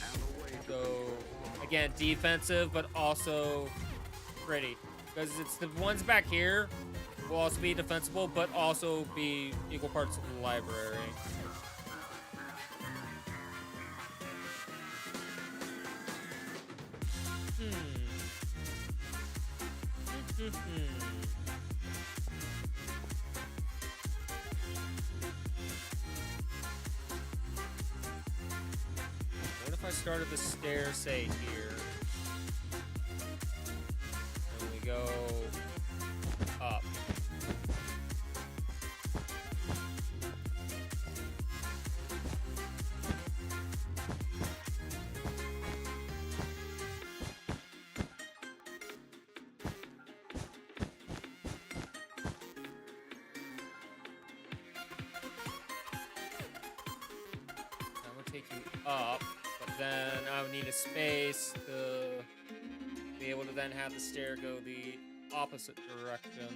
and a way to So, control the power. again, defensive, but also pretty. Because it's the ones back here will also be defensible, but also be equal parts of the library. What if I started the stairs, say, here? And we go up. Take you up, but then I would need a space to be able to then have the stair go the opposite direction.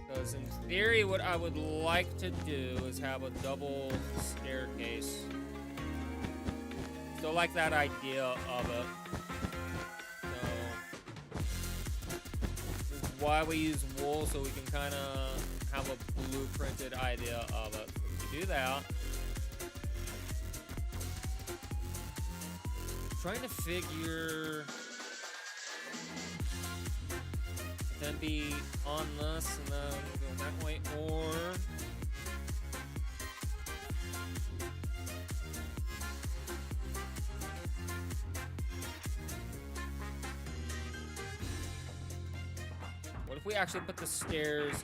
Because in theory, what I would like to do is have a double staircase. Still like that idea of it. Why we use wool, so we can kind of have a blueprinted idea of it. So we can do that. Trying to figure then be on this and then go that way, or what if we actually put the stairs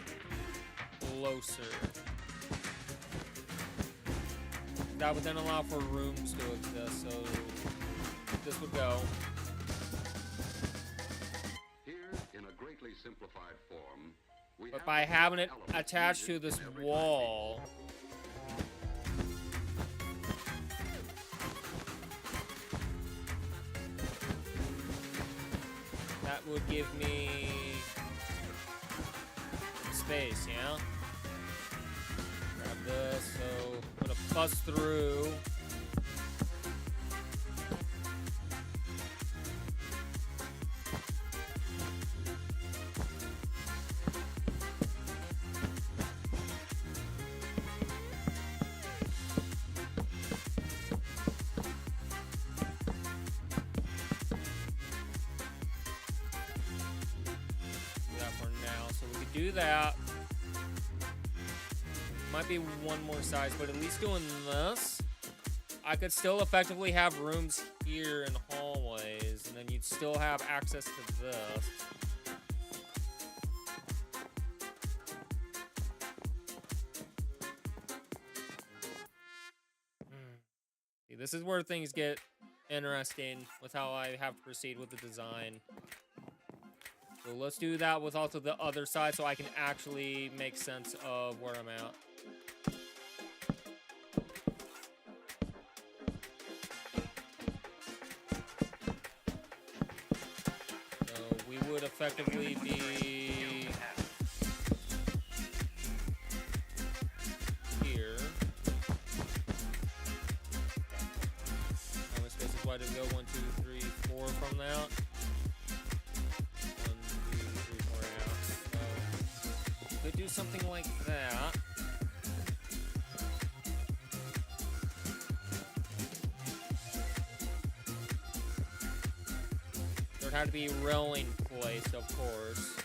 closer? That would then allow for rooms to exist, so this would go. Here, in a greatly simplified form, we But have by the having it elements attached to needed this in every wall, that would give me space, yeah? Grab this, so I'm gonna bust through. Do that. Might be one more size, but at least doing this, I could still effectively have rooms here and hallways, and then you'd still have access to this. See, this is where things get interesting with how I have to proceed with the design. So let's do that with also the other side so I can actually make sense of where I'm at. So we would effectively be here. How many spaces wide to go? 1, 2, 3, 4 from that. Could do something like that. There had to be railing placed, of course.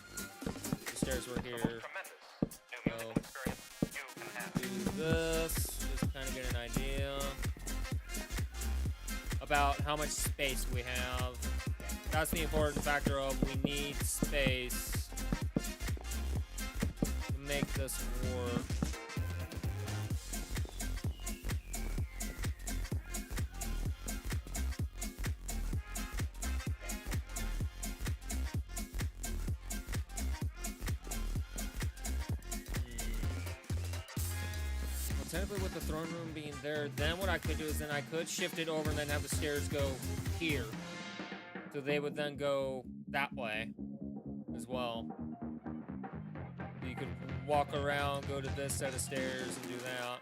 The stairs were here. So, do this, just kind of get an idea about how much space we have. That's the important factor of we need space. Make this work. Well, technically with the throne room being there, then what I could do is then I could shift it over and then have the stairs go here. So they would then go that way as well. You could walk around, go to this set of stairs, and do that.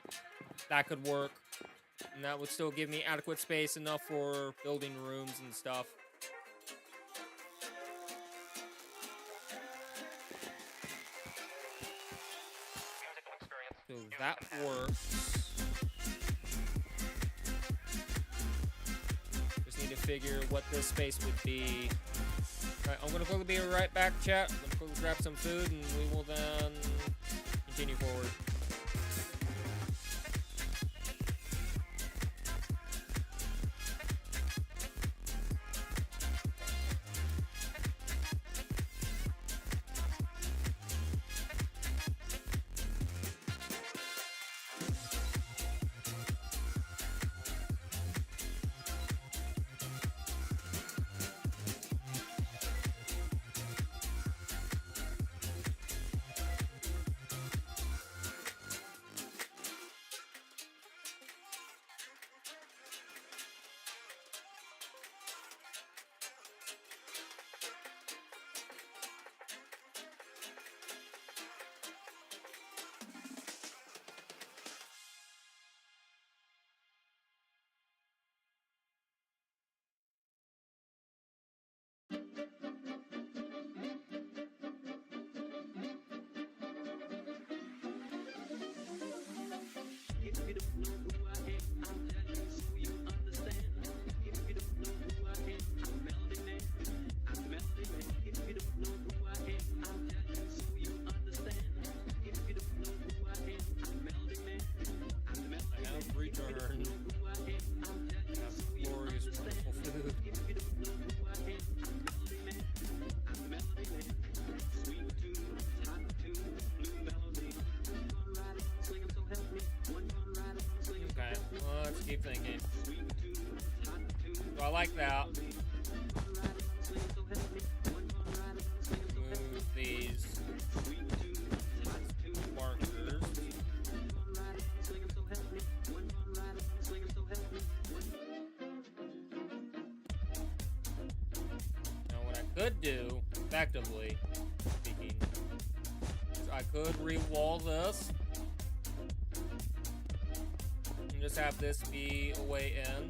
That could work. And that would still give me adequate space enough for building rooms and stuff. So that works. Just need to figure what this space would be. Alright, I'm gonna quickly be right back, chat. I'm gonna quickly grab some food and we will then continue forward. Keep thinking. So I like that. Move these markers. Now what I could do, effectively speaking, is I could re-wall this. And just have this be a way in.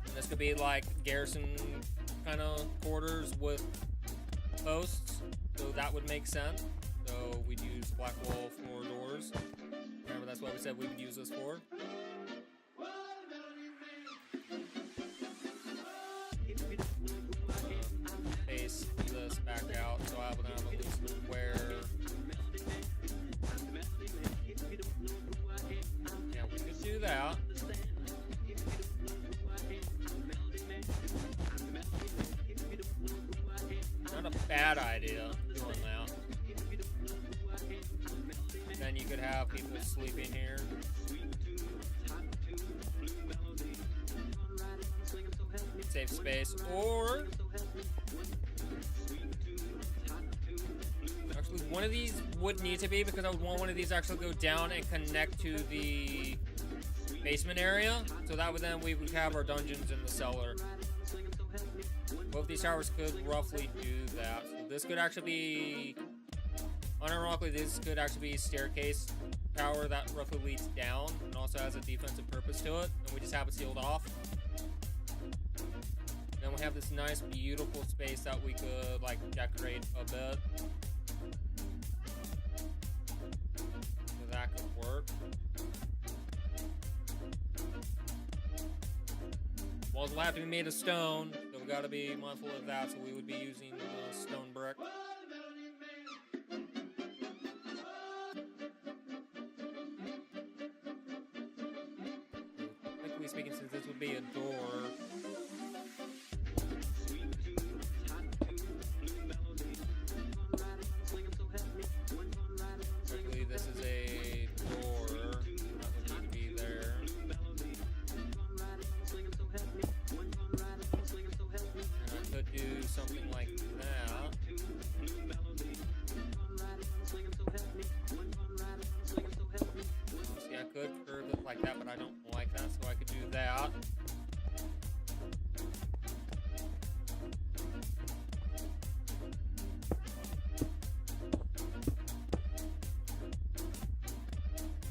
And this could be like garrison kind of quarters with posts. So that would make sense. So we'd use black wall floor doors. Remember, that's what we said we would use this for. Face this back out, so I would have a loose square. Yeah, we could do that. Not a bad idea doing that. Then you could have people sleeping here. Save space, or actually one of these would need to be, because I would want one of these to actually go down and connect to the basement area, so that would then we would have our dungeons in the cellar. Both these towers could roughly do that. So this could actually be, unironically, this could actually be a staircase tower that roughly leads down and also has a defensive purpose to it, and we just have it sealed off. Then we have this nice, beautiful space that we could like decorate a bit. So that could work. Walls will have to be made of stone, so we gotta be mindful of that. So we would be using stone brick. Technically speaking, since this would be a door. Technically, this is a door. That would need to be there. And I could do something like that. See, I could curve it like that, but I don't like that, so I could do that.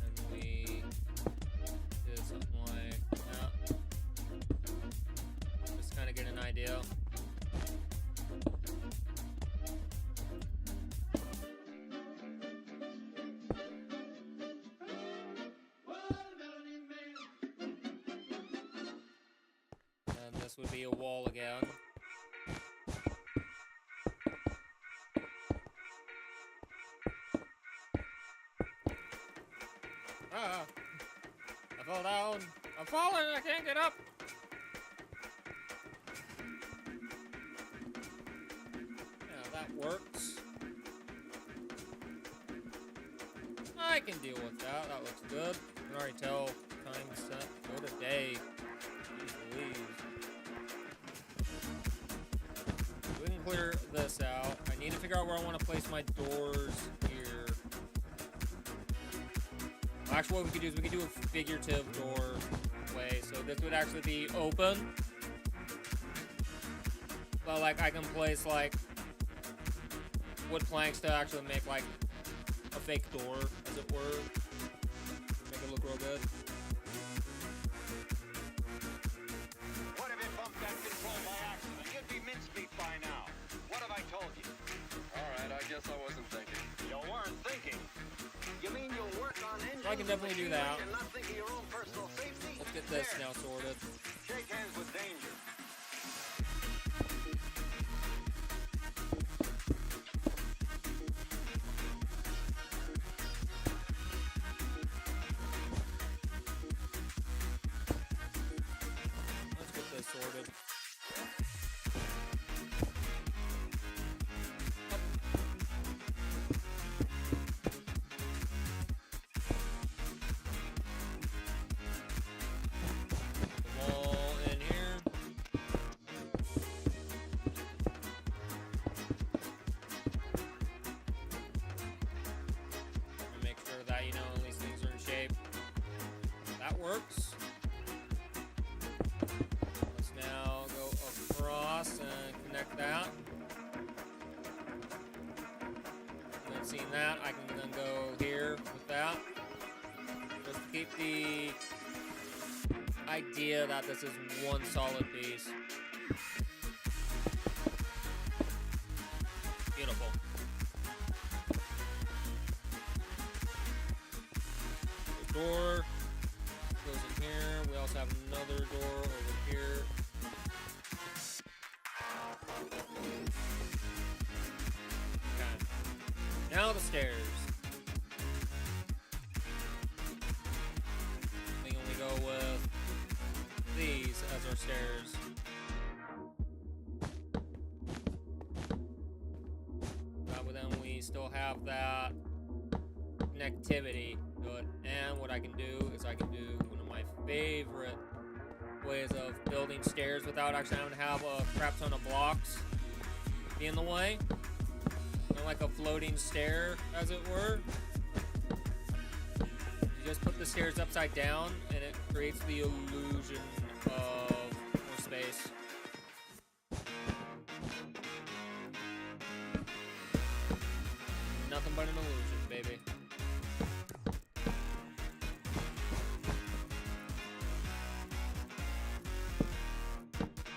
And we did something like that. Just kind of get an idea. And this would be a wall again. Ah! I fell down! I'm falling! I can't get up! Yeah, that works. I can deal with that. That looks good. I can already tell time set. Go to day. Jeez Louise. We can clear this out. I need to figure out where I want to place my doors here. Actually, what we could do is we could do a figurative doorway. So this would actually be open. But like I can place like wood planks to actually make like a fake door, as it were. Make it look real good. What if it bumped that control by accident? You'd be mincemeat by now. What have I told you? All right, I guess I wasn't thinking. You weren't thinking. You mean you'll work on engines? I can definitely do that. And not think of your own personal safety? Let's get this There. now sorted. Shake hands with danger. Let's get this sorted. The wall in here. And make sure that, you know, these things are in shape. That works. Let's now go across. that. And then seeing that, I can then go here with that. Just to keep the idea that this is one solid piece. Beautiful. The door goes in here. We also have another door over here. Okay. Now the stairs. We only go with these as our stairs. But then we still have that connectivity to it. And what I can do is I can do one of my favorite ways of building stairs without actually having to have a crap ton of blocks be in the way. Kind of like a floating stair, as it were. You just put the stairs upside down and it creates the illusion of more space. Nothing but an illusion, baby.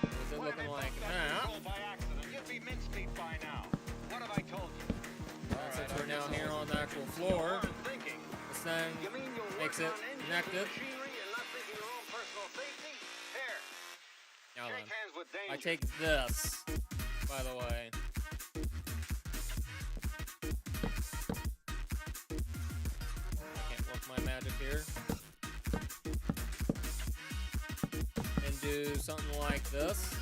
What's it What if looking it like? bumped that control by accident? You'd be mincemeat by now. What have I told you? Since we're now here on the actual floor, I'm thinking. this thing You mean you'll makes work it on engines connected. and machinery and not thinking your own personal safety? Here, Now shake then, hands with danger. I take this, by the way. I can't work my magic here. And do something like this.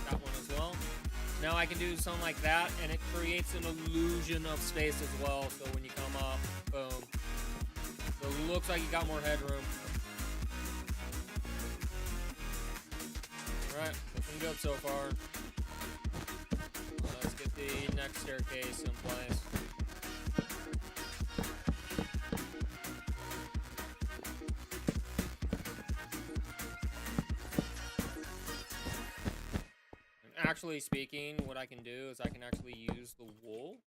That one as well. Now I can do something like that, and it creates an illusion of space as well. So when you come up, boom. So it looks like you got more headroom. Alright, looking good so far. Let's get the next staircase in place. Actually speaking, what I can do is I can actually use the wool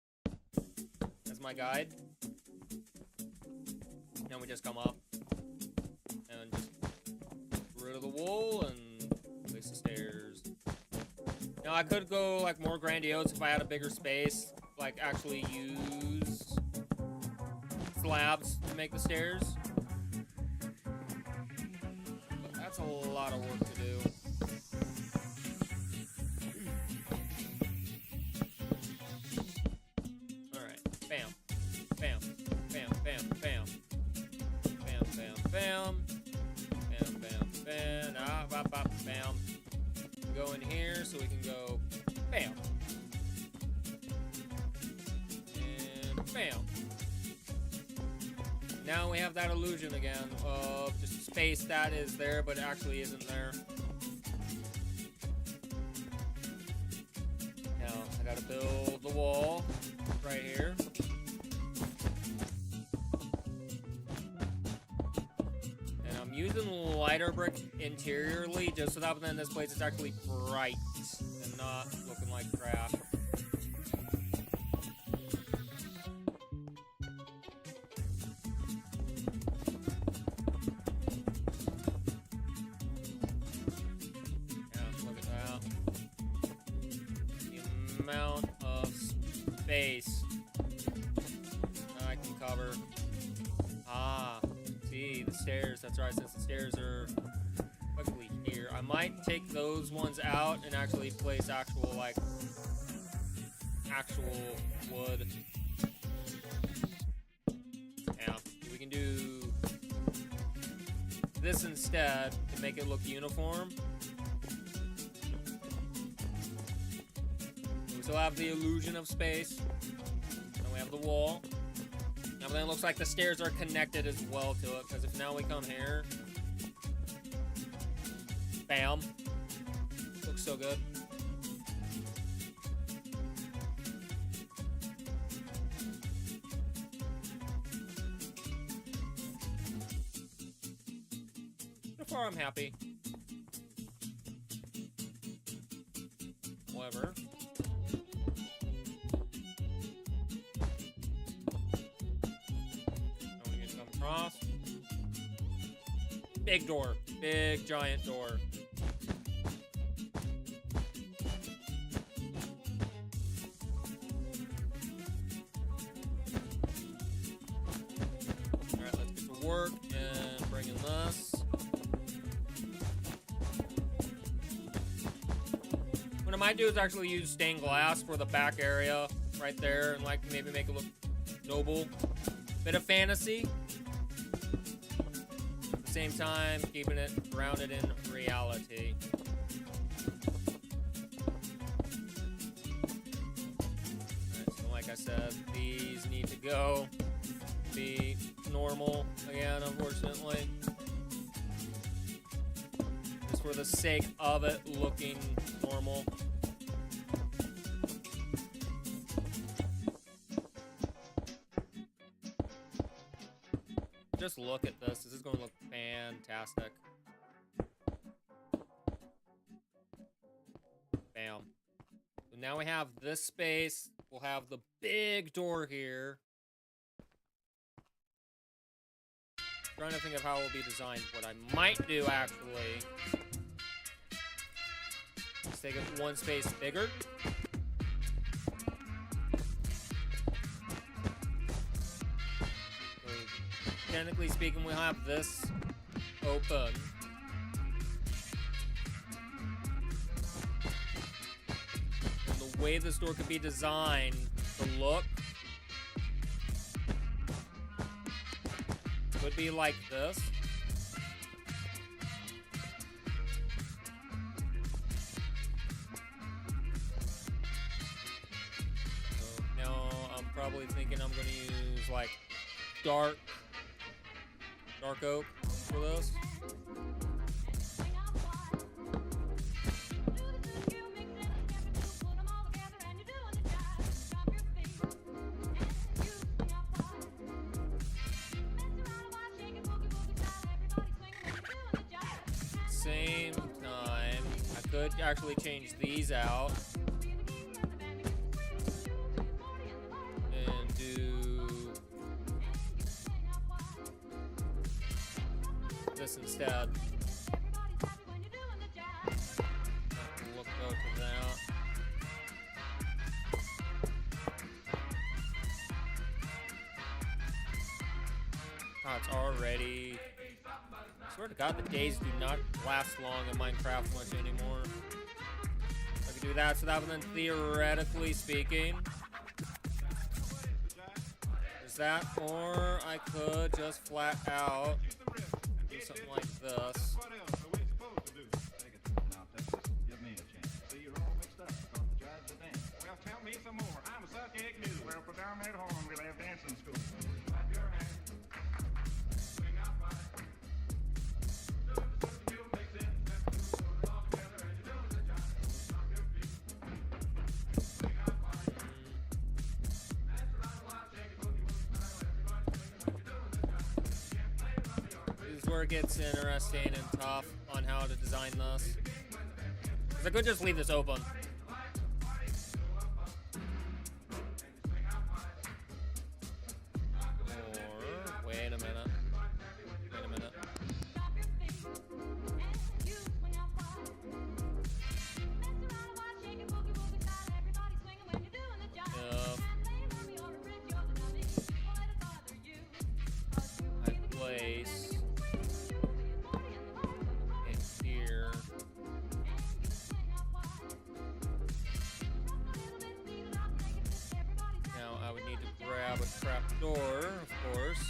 as my guide. And we just come up and just get rid of the wool and place the stairs. Now I could go like more grandiose if I had a bigger space, like actually use slabs to make the stairs. But that's a lot of work to do. Bam. Go in here so we can go bam. And bam. Now we have that illusion again of just space that is there but actually isn't there. Now I gotta build the wall right here. Using lighter brick interiorly just so that then this place is actually bright and not looking like crap. Yeah, look at that. The amount of space I can cover. See, the stairs, that's right, since the stairs are quickly here. I might take those ones out and actually place actual wood. Yeah, we can do this instead to make it look uniform. We still have the illusion of space. And we have the wall. Now then it looks like the stairs are connected as well to it, because if now we come here, bam, looks so good. far I'm happy. However, I want to come across. Big door, big giant door. Alright, let's get to work and bring in this. What I might do is actually use stained glass for the back area right there and like maybe make it look noble. Bit of fantasy. At the same time, keeping it grounded in reality. Alright, so like I said, these need to go. Be normal again, unfortunately. Just for the sake of it looking normal. Just look at this. This is going to look fantastic. Bam. So now we have this space. We'll have the big door here. Trying to think of how it will be designed. What I might do, actually, is take it one space bigger. Technically speaking, we'll have this open. And the way this door could be designed to look would be like this. So now I'm probably thinking I'm going to use like dark oak for this. Same time, I could actually change these out and do this instead. Look go to that. Oh, it's already. I swear to God, the days do not last long in Minecraft much anymore. I could do that, so that would then theoretically speaking. There's that, or I could just flat out do something like this. Well, tell me some more. I'm a suck egg noodle. Well, for down at home, we'll have dancing school. This is where it gets interesting and tough on how to design this. Because I could just leave this open. Or, wait a minute. Wait a minute. I place it here. Now I would need to grab a trap door, of course.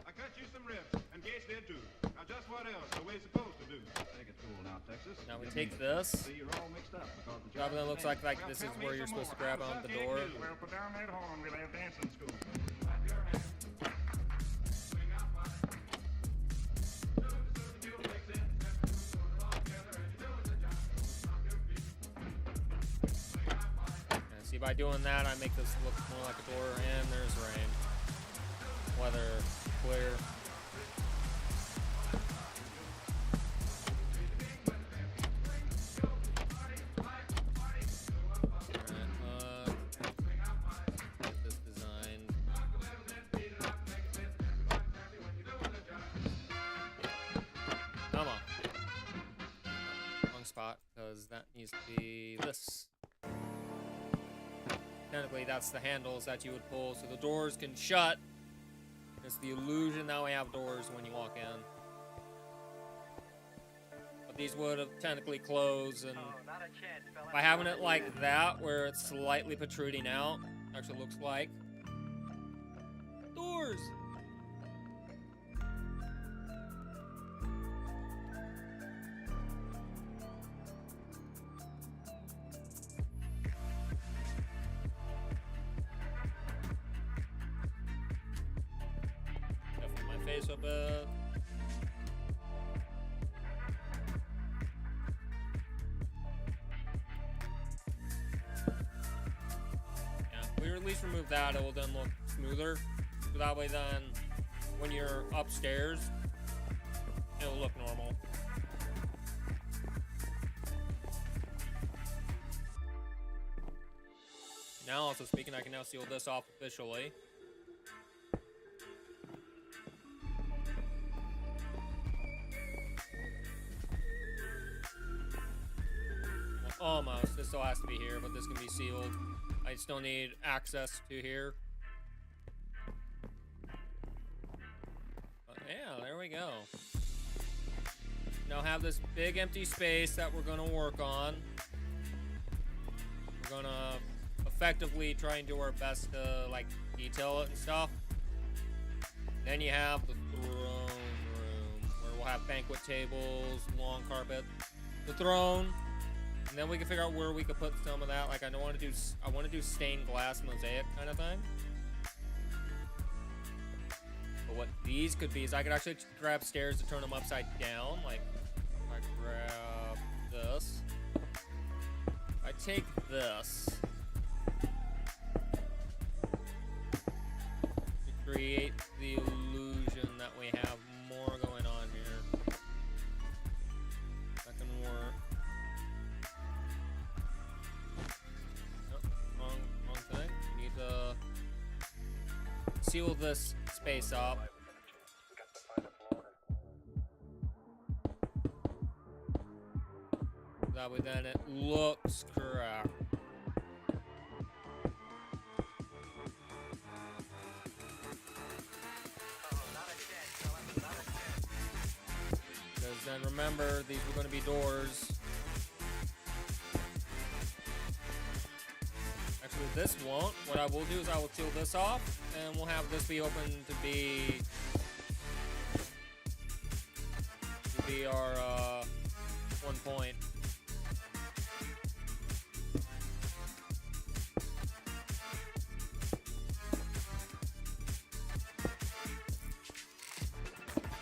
I cut you some ribs, and Gates did too. Now just what else are we supposed to do? Take it cool now, Texas. premises. Now we take this. See, you're all mixed up because the Rather than looks like Well, this is tell me where you're some supposed to more. grab I'm a onto the suck door. egg, Well, put down that horn. We'll have dancing school. And see, by doing that, I make this look more like a door, and there's rain. Weather clear. Get this design. Come on. Wrong spot, because that needs to be this. Technically, that's the handles that you would pull so the doors can shut. It's the illusion that we have doors when you walk in. But these would have technically closed, and by having it like that, where it's slightly protruding out, actually looks like doors. Definitely my face a bit. We at least remove that, it will then look smoother. So that way then, when you're upstairs, it'll look normal. Now, also speaking, I can now seal this off officially. Well, almost. This still has to be here, but this can be sealed. I still need access to here. But yeah, there we go. Now have this big empty space that we're gonna work on. We're gonna effectively try and do our best to like detail it and stuff. Then you have the throne room where we'll have banquet tables, long carpet, the throne. And then we can figure out where we could put some of that. Like I want to do stained glass mosaic kind of thing. But what these could be is I could actually grab stairs to turn them upside down. Like if I grab this, I take this to create the illusion that we have more going on here. That can work. Wrong thing. We need to seal this space up. That way then it looks correct. Because then remember, these were going to be doors. Actually, this won't. What I will do is I will seal this off, and we'll have this be open to be our one point.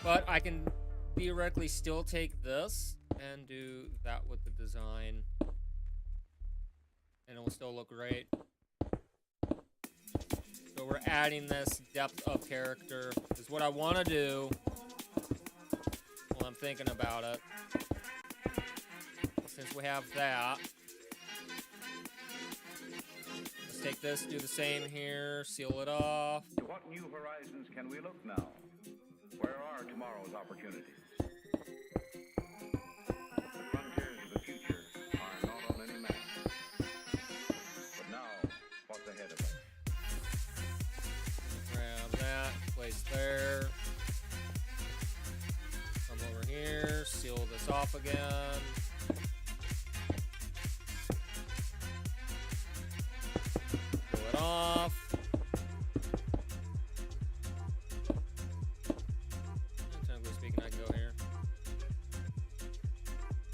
But I can theoretically still take this and do that with the design, and it will still look great. So we're adding this depth of character is what I want to do while I'm thinking about it. Since we have that, let's take this, do the same here, seal it off. To what new horizons can we look now? Where are tomorrow's opportunities? The frontiers of the future are not on any map. But now, what's ahead of us? Grab that, place there. Come over here, seal this off again. Pull it off. Technically speaking, I can go here.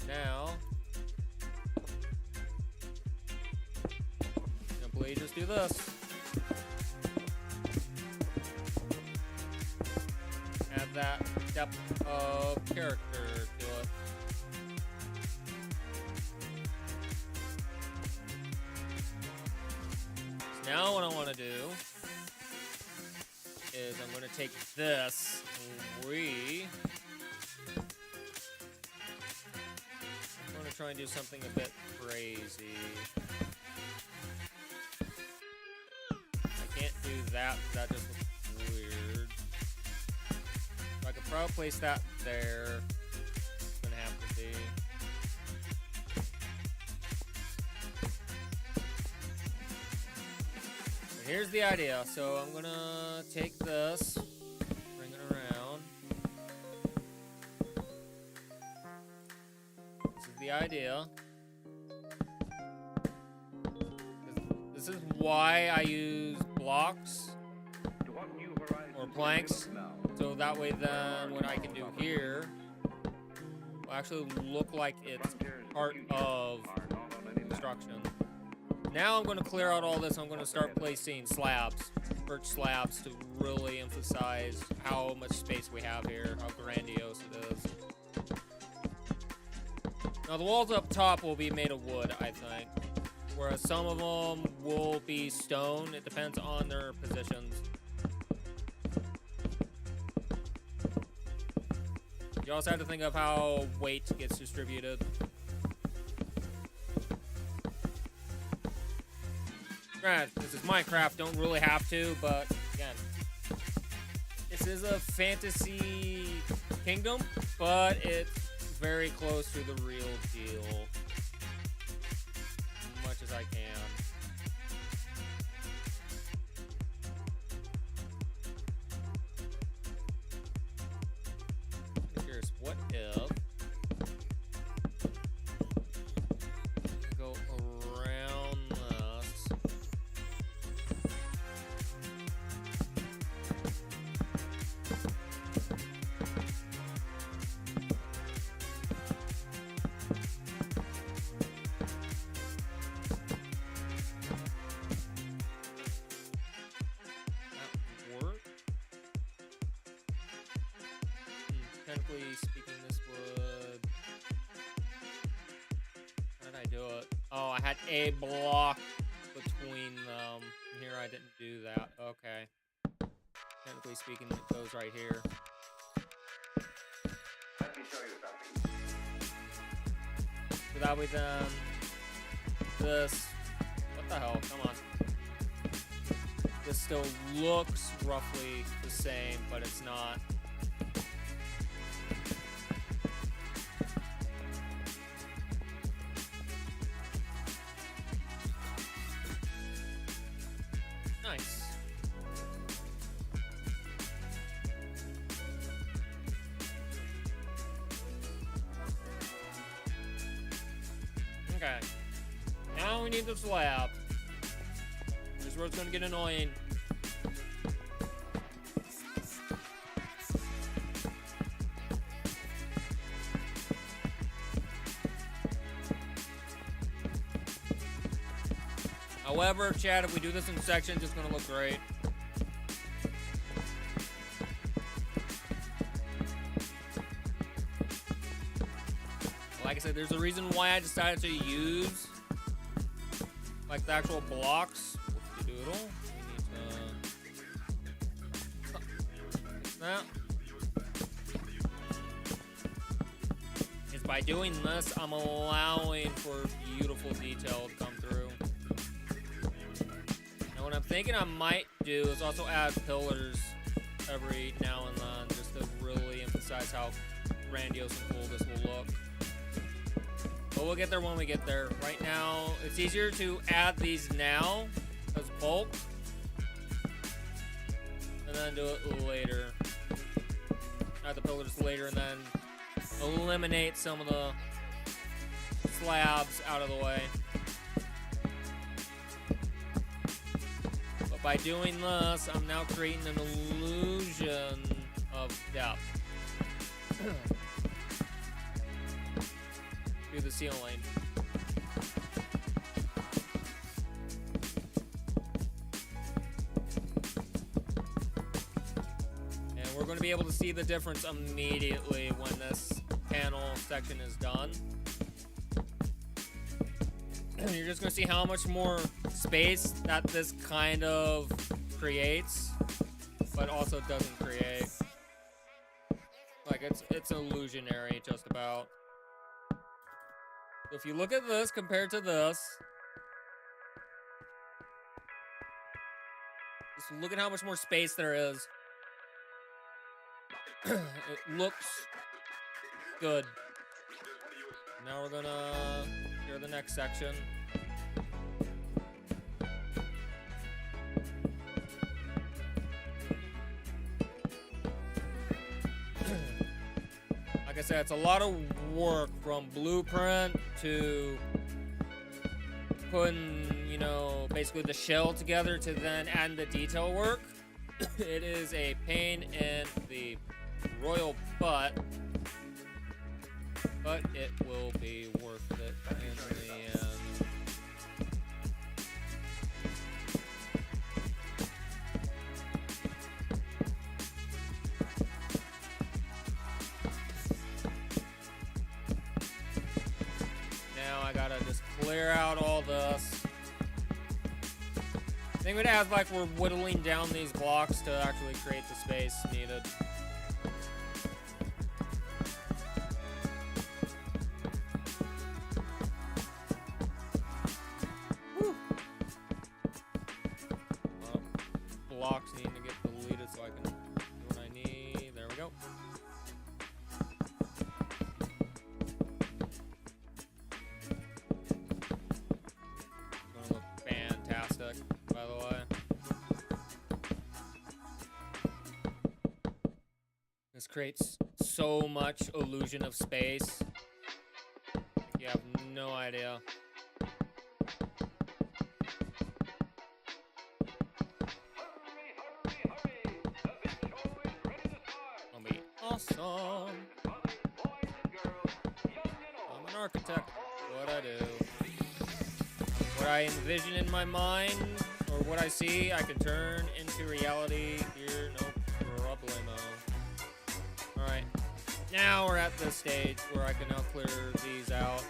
Now, basically just do this. Add that depth of character to it. So now what I want to do is I'm going to take this I'm going to try and do something a bit crazy. I can't do that. That just looks weird. So I could probably place that there. It's going to have to be. And here's the idea. So I'm going to take this, bring it around. This is the idea. This is why I use blocks or planks, so that way then what I can do here will actually look like it's part of construction. Now I'm going to clear out all this. I'm going to start placing slabs, birch slabs, to really emphasize how much space we have here, how grandiose it is. Now the walls up top will be made of wood, I think. Whereas some of them will be stone. It depends on their positions. You also have to think of how weight gets distributed. Granted, this is Minecraft, don't really have to, but again, this is a fantasy kingdom, but it's very close to the real deal. Much as I can. I'm curious, what if I go around this? Technically speaking, this would... How did I do it? Oh, I had a block between them. Here I didn't do that. Okay. Technically speaking, it goes right here. Let me show you something. So that way then... This... What the hell? Come on. This still looks roughly the same, but it's not. Nice. Okay. Now we need the slab. This is where it's gonna get annoying. However, Chad, if we do this in sections, it's gonna look great. Like I said, there's a reason why I decided to use like the actual blocks. Doodle. We need to fix that. Is by doing this, I'm allowing for beautiful detail to come through. Now, what I'm thinking I might do is also add pillars every now and then, just to really emphasize how grandiose and cool this will look. But we'll get there when we get there. Right now, it's easier to add these now as bulk, and then do it later. Add the pillars later, and then eliminate some of the slabs out of the way. But by doing this, I'm now creating an illusion of depth through the ceiling. going to be able to see the difference immediately when this panel section is done. You're just going to see how much more space that this kind of creates, but also doesn't create. Like, it's illusionary, just about. If you look at this compared to this, just look at how much more space there is. It looks good. Now we're gonna hear the next section. Like I said, it's a lot of work from blueprint to putting, you know, basically the shell together to then add the detail work. It is a pain in the royal butt, but it will be worth it in the end. Now I gotta just clear out all this. Think of it as like we're whittling down these blocks to actually create the space needed. Whew. Blocks need to get deleted so I can do what I need. There we go. It's gonna look fantastic, by the way. This creates so much illusion of space. You have no idea. Gonna be awesome. I'm an architect. What I do. What I envision in my mind, or what I see, I can turn into reality here, no problemo. Alright, now we're at the stage where I can now clear these out.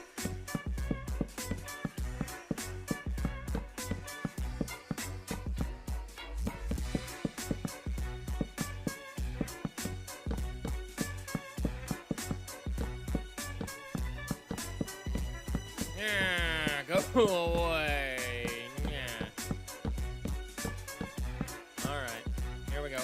Yeah, go away. Yeah. Alright, here we go.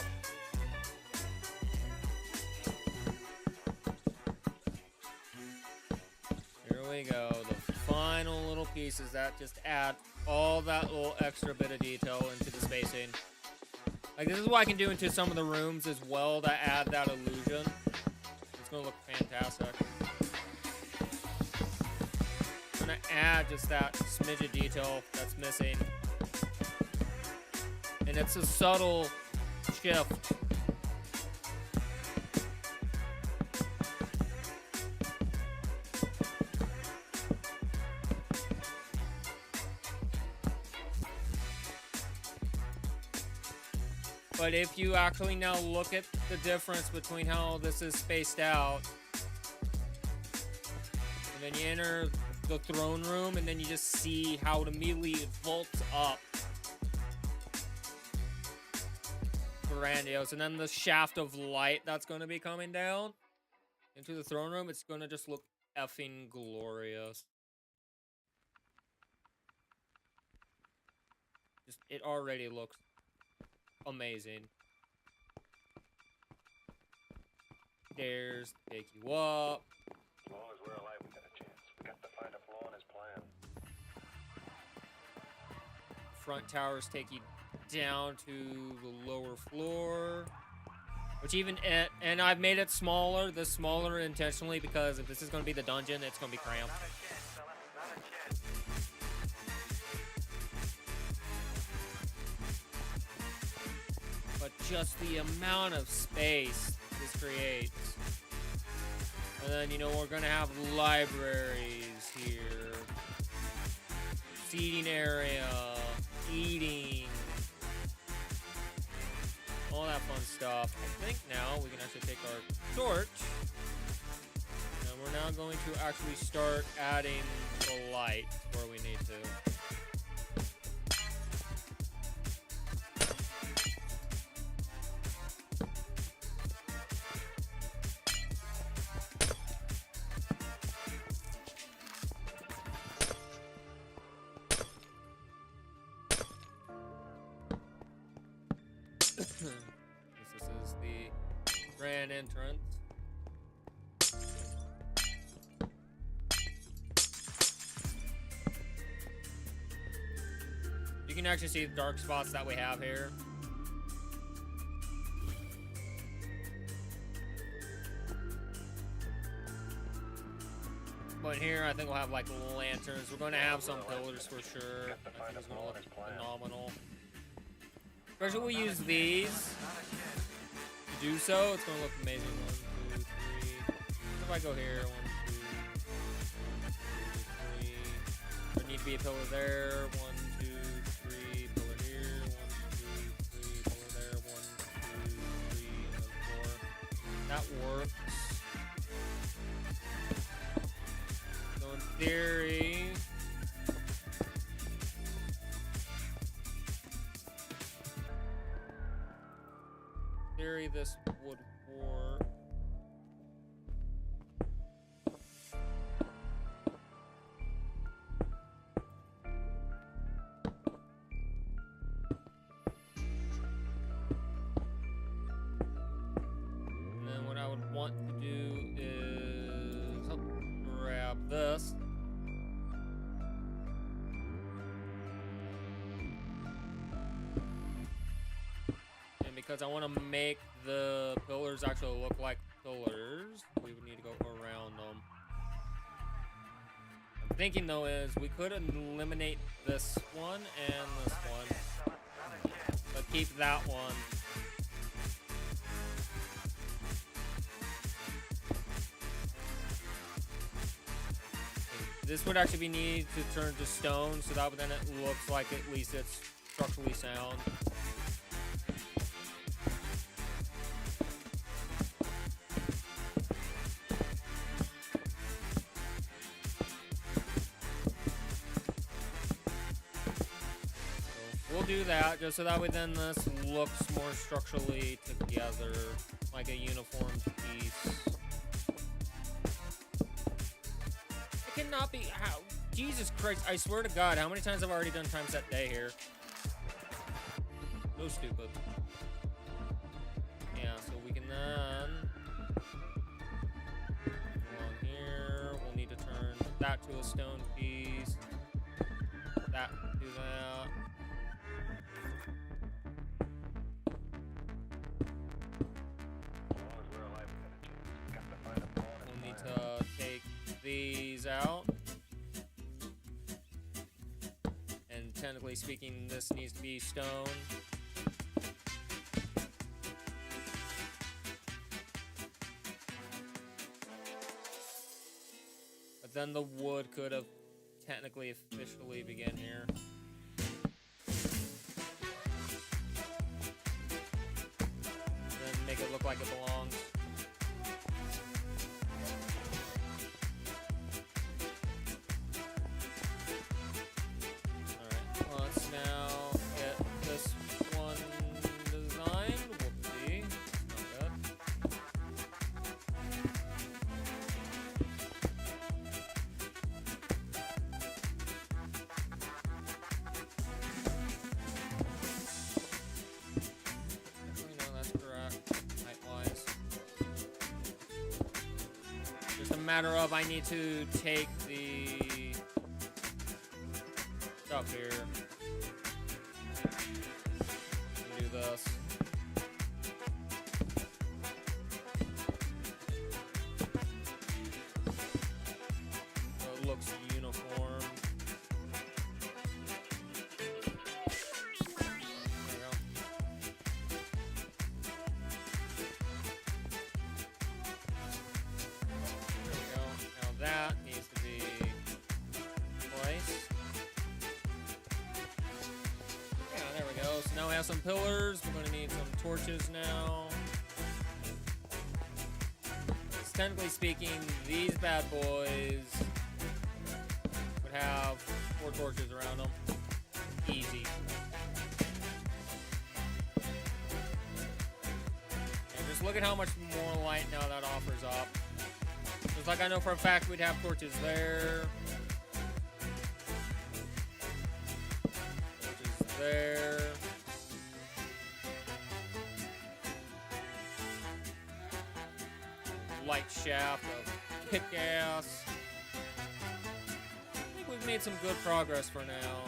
Here we go. The final little pieces that just add all that little extra bit of detail into the spacing. Like, this is what I can do into some of the rooms as well to add that illusion. It's gonna look fantastic. I'm gonna add just that smidge of detail that's missing. And it's a subtle shift. But if you actually now look at the difference between how this is spaced out, and then you enter the throne room, and then you just see how it immediately vaults up. Grandiose. And then the shaft of light that's going to be coming down into the throne room, it's going to just look effing glorious. Just, it already looks amazing. Stairs take you up. As long as we're alive, we got a chance. We got to find a flaw in his plan. Front towers take you down to the lower floor. Which even, and I've made it smaller, this smaller intentionally, because if this is going to be the dungeon, it's going to be cramped. Not a chance, fella. Not a chance. But just the amount of space this creates. And then, you know, we're gonna have libraries here. Seating area. Eating. all that fun stuff. I think now we can actually take our torch, and we're now going to actually start adding the light where we need to. This is the grand entrance. You can actually see the dark spots that we have here. But here, I think we'll have like lanterns. We're going to have some pillars for sure. I think it's going to look phenomenal. Especially when we use these to do so, it's going to look amazing. 1, 2, 3. If I go here, 1, 2, 3. There need to be a pillar there. 1, 2, 3. Pillar here. 1, 2, 3. Pillar there. 1, 2, 3. Another 4. That works. So in theory, this would work. And then what I would want to do is grab this. Because I want to make the pillars actually look like pillars, we would need to go around them. I'm thinking though is we could eliminate this one and this one, but keep that one. This would actually be needed to turn to stone, so that then it looks like at least it's structurally sound. Do that just so that way then this looks more structurally together, like a uniform piece. It cannot be how Jesus Christ, I swear to God, how many times have I already done time set day here? So stupid. Yeah, so we can then along here, we'll need to turn that to a stone piece. That do that. These out, and technically speaking this needs to be stone, but then the wood could have technically officially begin here. Then make it look like it belongs. Matter of I need to take the stuff here and do this. So it looks uniform. That needs to be placed. Yeah, there we go. So now we have have some pillars. We're gonna need some torches now. Technically speaking, these bad boys would have 4 torches around them. Easy. And just look at how much more light now that offers up. Just like I know for a fact we'd have torches there. Torches there. Light shaft of kick-ass. I think we've made some good progress for now.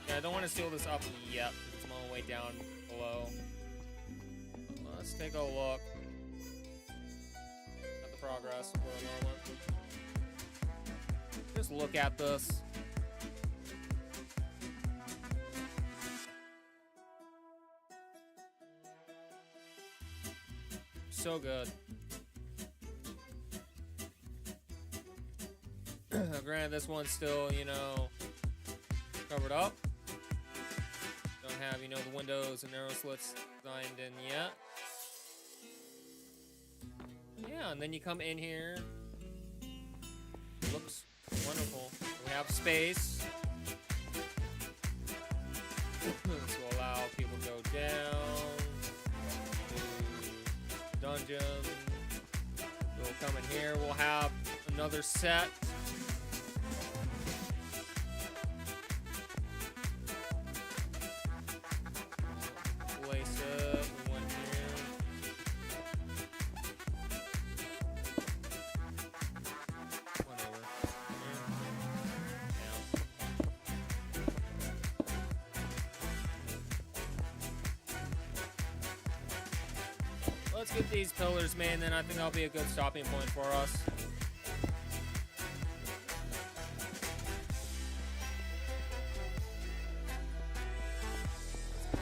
Yeah, I don't want to seal this up yet. It's all the way down below. Let's take a look at the progress for a moment. Just look at this. So good. Granted, this one's still, you know, covered up. Don't have, you know, the windows and arrow slits designed in yet. Yeah, and then you come in here. Looks wonderful. We have space. This will allow people to go down to dungeon. We'll come in here. We'll have another set. Place it. We went here. Whatever. Yeah. Let's get these pillars made, and then I think that'll be a good stopping point for us.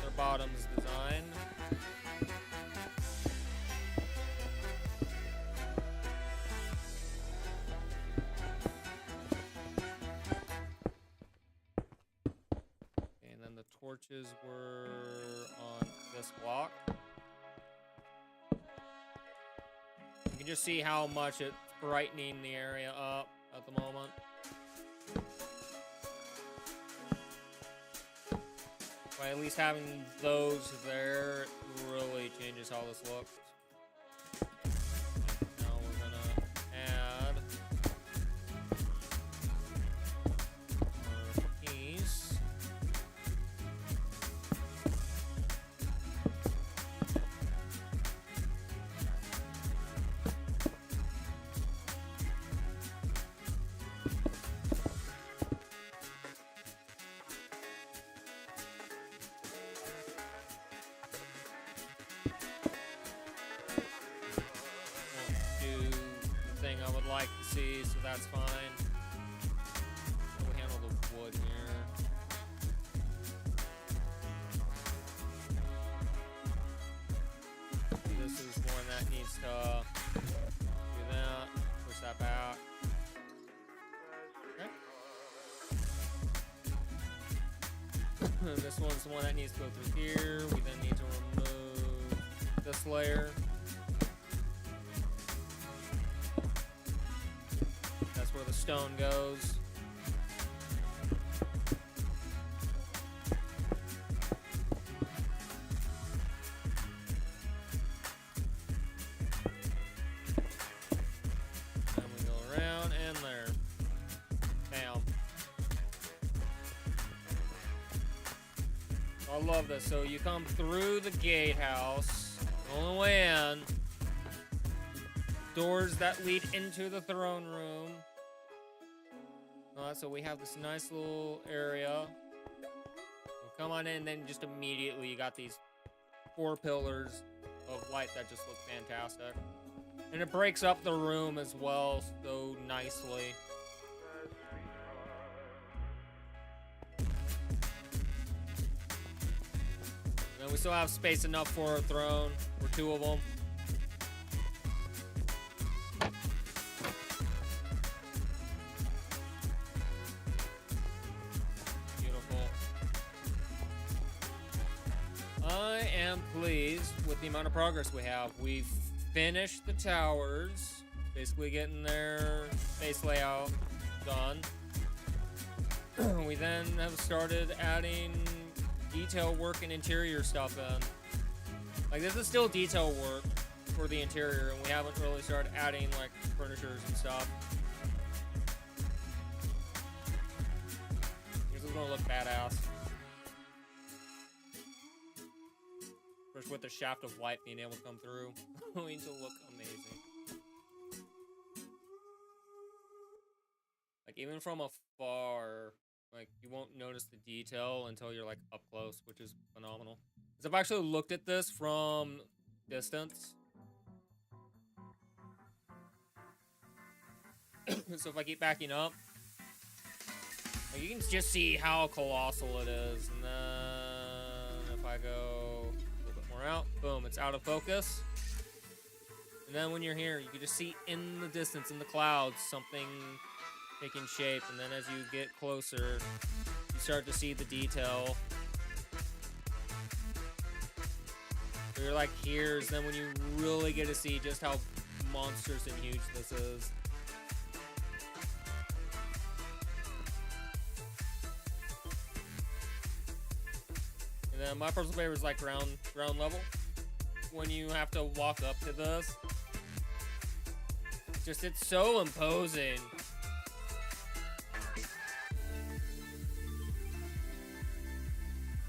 Their bottoms design. And then the torches were on this block. You can just see how much it's brightening the area up at the moment. By at least having those there really changes how this looks. Now we're gonna add our piece. I would like to see, so that's fine. We'll handle the wood here. This is one that needs to do that. Push that back. Okay. This one's the one that needs to go through here. We then need to remove this layer. Where the stone goes. And we go around and there. Bam. I love this. So you come through the gatehouse, all the way in. Doors that lead into the throne room. So we have this nice little area. We'll come on in, then just immediately you got these 4 pillars of light that just look fantastic. And it breaks up the room as well so nicely. And we still have space enough for a throne, for 2 of them. am pleased with the amount of progress we have. We've finished the towers, basically getting their base layout done. We then have started adding detail work and interior stuff in. Like, this is still detail work for the interior, and we haven't really started adding, like, furnitures and stuff. This is gonna look badass. First, with the shaft of light being able to come through, going to look amazing. Like, even from afar, like, you won't notice the detail until you're, like, up close, which is phenomenal. Because I've actually looked at this from distance. So if I keep backing up, like, you can just see how colossal it is. And then if I go a little bit more out, boom, it's out of focus. And then when you're here, you can just see in the distance, in the clouds, something taking shape. And then as you get closer, you start to see the detail. So you're like, here's then when you really get to see just how monstrous and huge this is. And then my personal favorite is like ground level. When you have to walk up to this, just it's so imposing.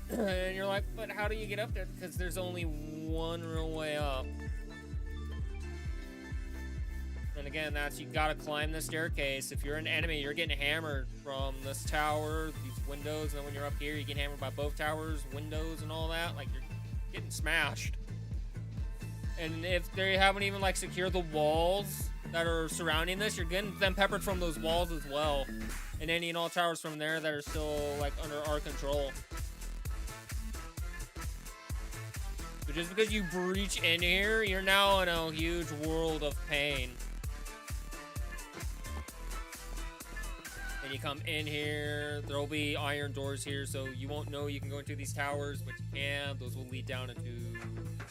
And you're like, but how do you get up there? Because there's only one real way up. And again, that's, you gotta climb the staircase. If you're an enemy, you're getting hammered from this tower, these windows, and then when you're up here, you get hammered by both towers, windows, and all that. Like, you're getting smashed. And if they haven't even, like, secured the walls that are surrounding this, you're getting them peppered from those walls as well. And any and all towers from there that are still, like, under our control. But just because you breach in here, you're now in a huge world of pain. And you come in here, there'll be iron doors here, so you won't know you can go into these towers, but you can. Those will lead down into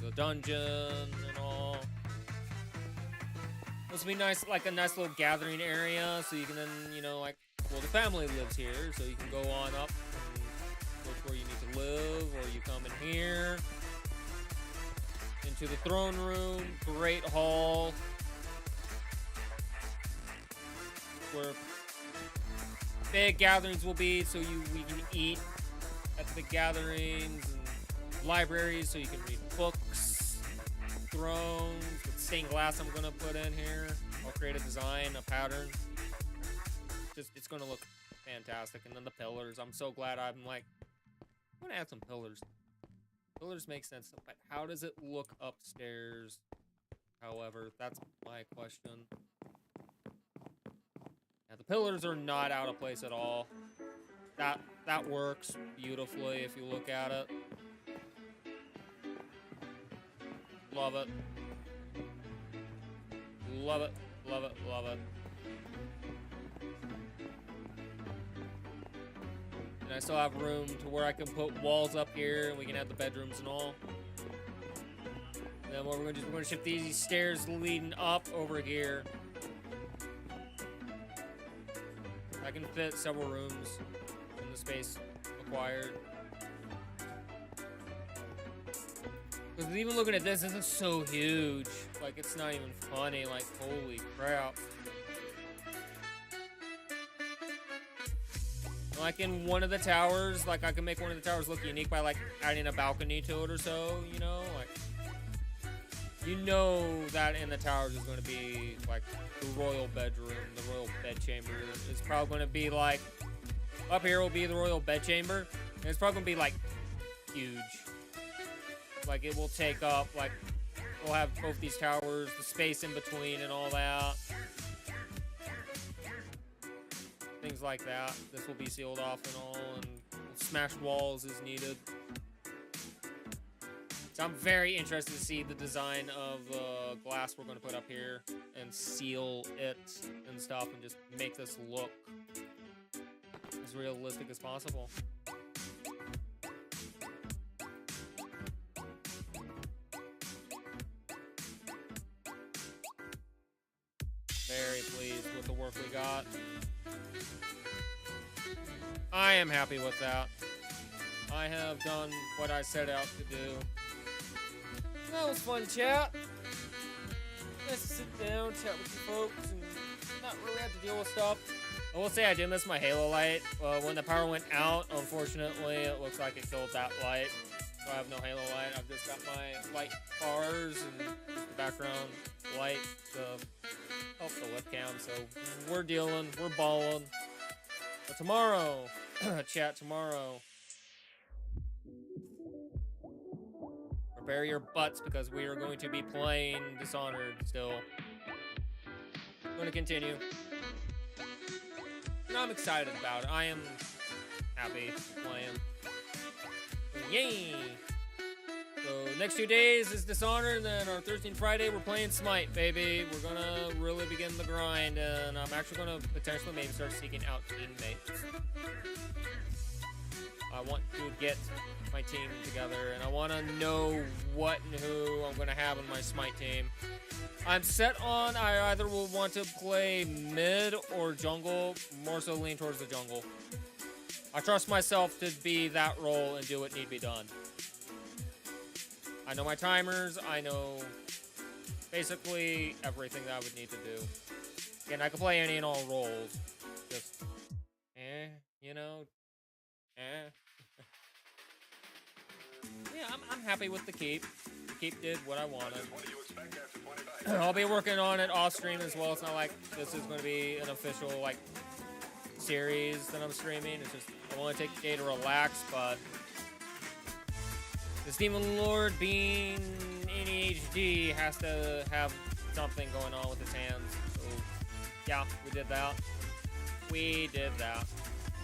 the dungeon and all. This will be nice, like a nice little gathering area, so you can then, you know, like, well, the family lives here, so you can go on up and look where you need to live, or you come in here. Into the throne room, great hall, where big gatherings will be, so we can eat at the big gatherings, and libraries, so you can read books, thrones with stained glass. I'm gonna put in here. I'll create a design, a pattern. Just it's gonna look fantastic. And then the pillars. I'm so glad I'm like, I'm gonna add some pillars. Pillars make sense, but how does it look upstairs? However, that's my question. Yeah, the pillars are not out of place at all. That works beautifully if you look at it. Love it. Love it, love it, love it. And I still have room to where I can put walls up here, and we can have the bedrooms and all. And then what we're gonna shift these stairs leading up over here. I can fit several rooms in the space acquired. Because even looking at this is so huge. Like, it's not even funny. Like, holy crap. Like, in one of the towers, like, I can make one of the towers look unique by, like, adding a balcony to it or so, you know? Like, you know that in the towers is going to be, like, the royal bedroom, the royal bedchamber. It's probably going to be, like, up here will be the royal bedchamber. And it's probably going to be, like, huge. Like, it will take up, like, we'll have both these towers, the space in between and all that. Things like that. This will be sealed off and all, and smashed walls is needed. So I'm very interested to see the design of the glass we're going to put up here and seal it and stuff and just make this look as realistic as possible. Very pleased with the work we got. I am happy with that. I have done what I set out to do. That was fun, chat. Nice to sit down, chat with you folks, and not really have to deal with stuff. I will say I do miss my Halo light. When the power went out, unfortunately, it looks like it killed that light. So I have no Halo light. I've just got my light bars and just the background light to help the webcam. So we're dealing, we're balling. But tomorrow, chat, tomorrow, prepare your butts because we are going to be playing Dishonored still. Going to continue. And I'm excited about it. I am happy playing. Yay! So next 2 days is Dishonored, and then our Thursday and Friday we're playing Smite, baby. We're gonna really begin the grind, and I'm actually gonna potentially maybe start seeking out teammates. I want to get my team together, and I want to know what and who I'm gonna have on my Smite team. I'm set on I either will want to play mid or jungle, more so lean towards the jungle. I trust myself to be that role and do what need to be done. I know my timers, I know basically everything that I would need to do. And I can play any and all roles. Just, you know, Yeah, I'm happy with the keep. The keep did what I wanted. I'll be working on it off stream as well. It's not like this is going to be an official like series that I'm streaming. It's just I want to take the day to relax, but this Demon Lord being in HD has to have something going on with his hands. So yeah, we did that. We did that.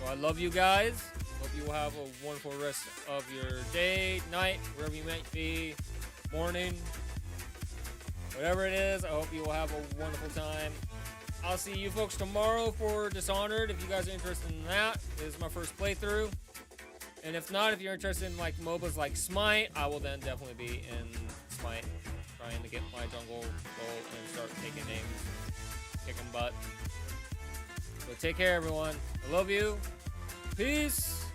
So I love you guys. Hope you will have a wonderful rest of your day, night, wherever you might be, morning, whatever it is. I hope you will have a wonderful time. I'll see you folks tomorrow for Dishonored. If you guys are interested in that, this is my first playthrough. And if not, if you're interested in like MOBAs like Smite, I will then definitely be in Smite, trying to get my jungle gold and start taking names, kicking butt. So take care, everyone. I love you. Peace.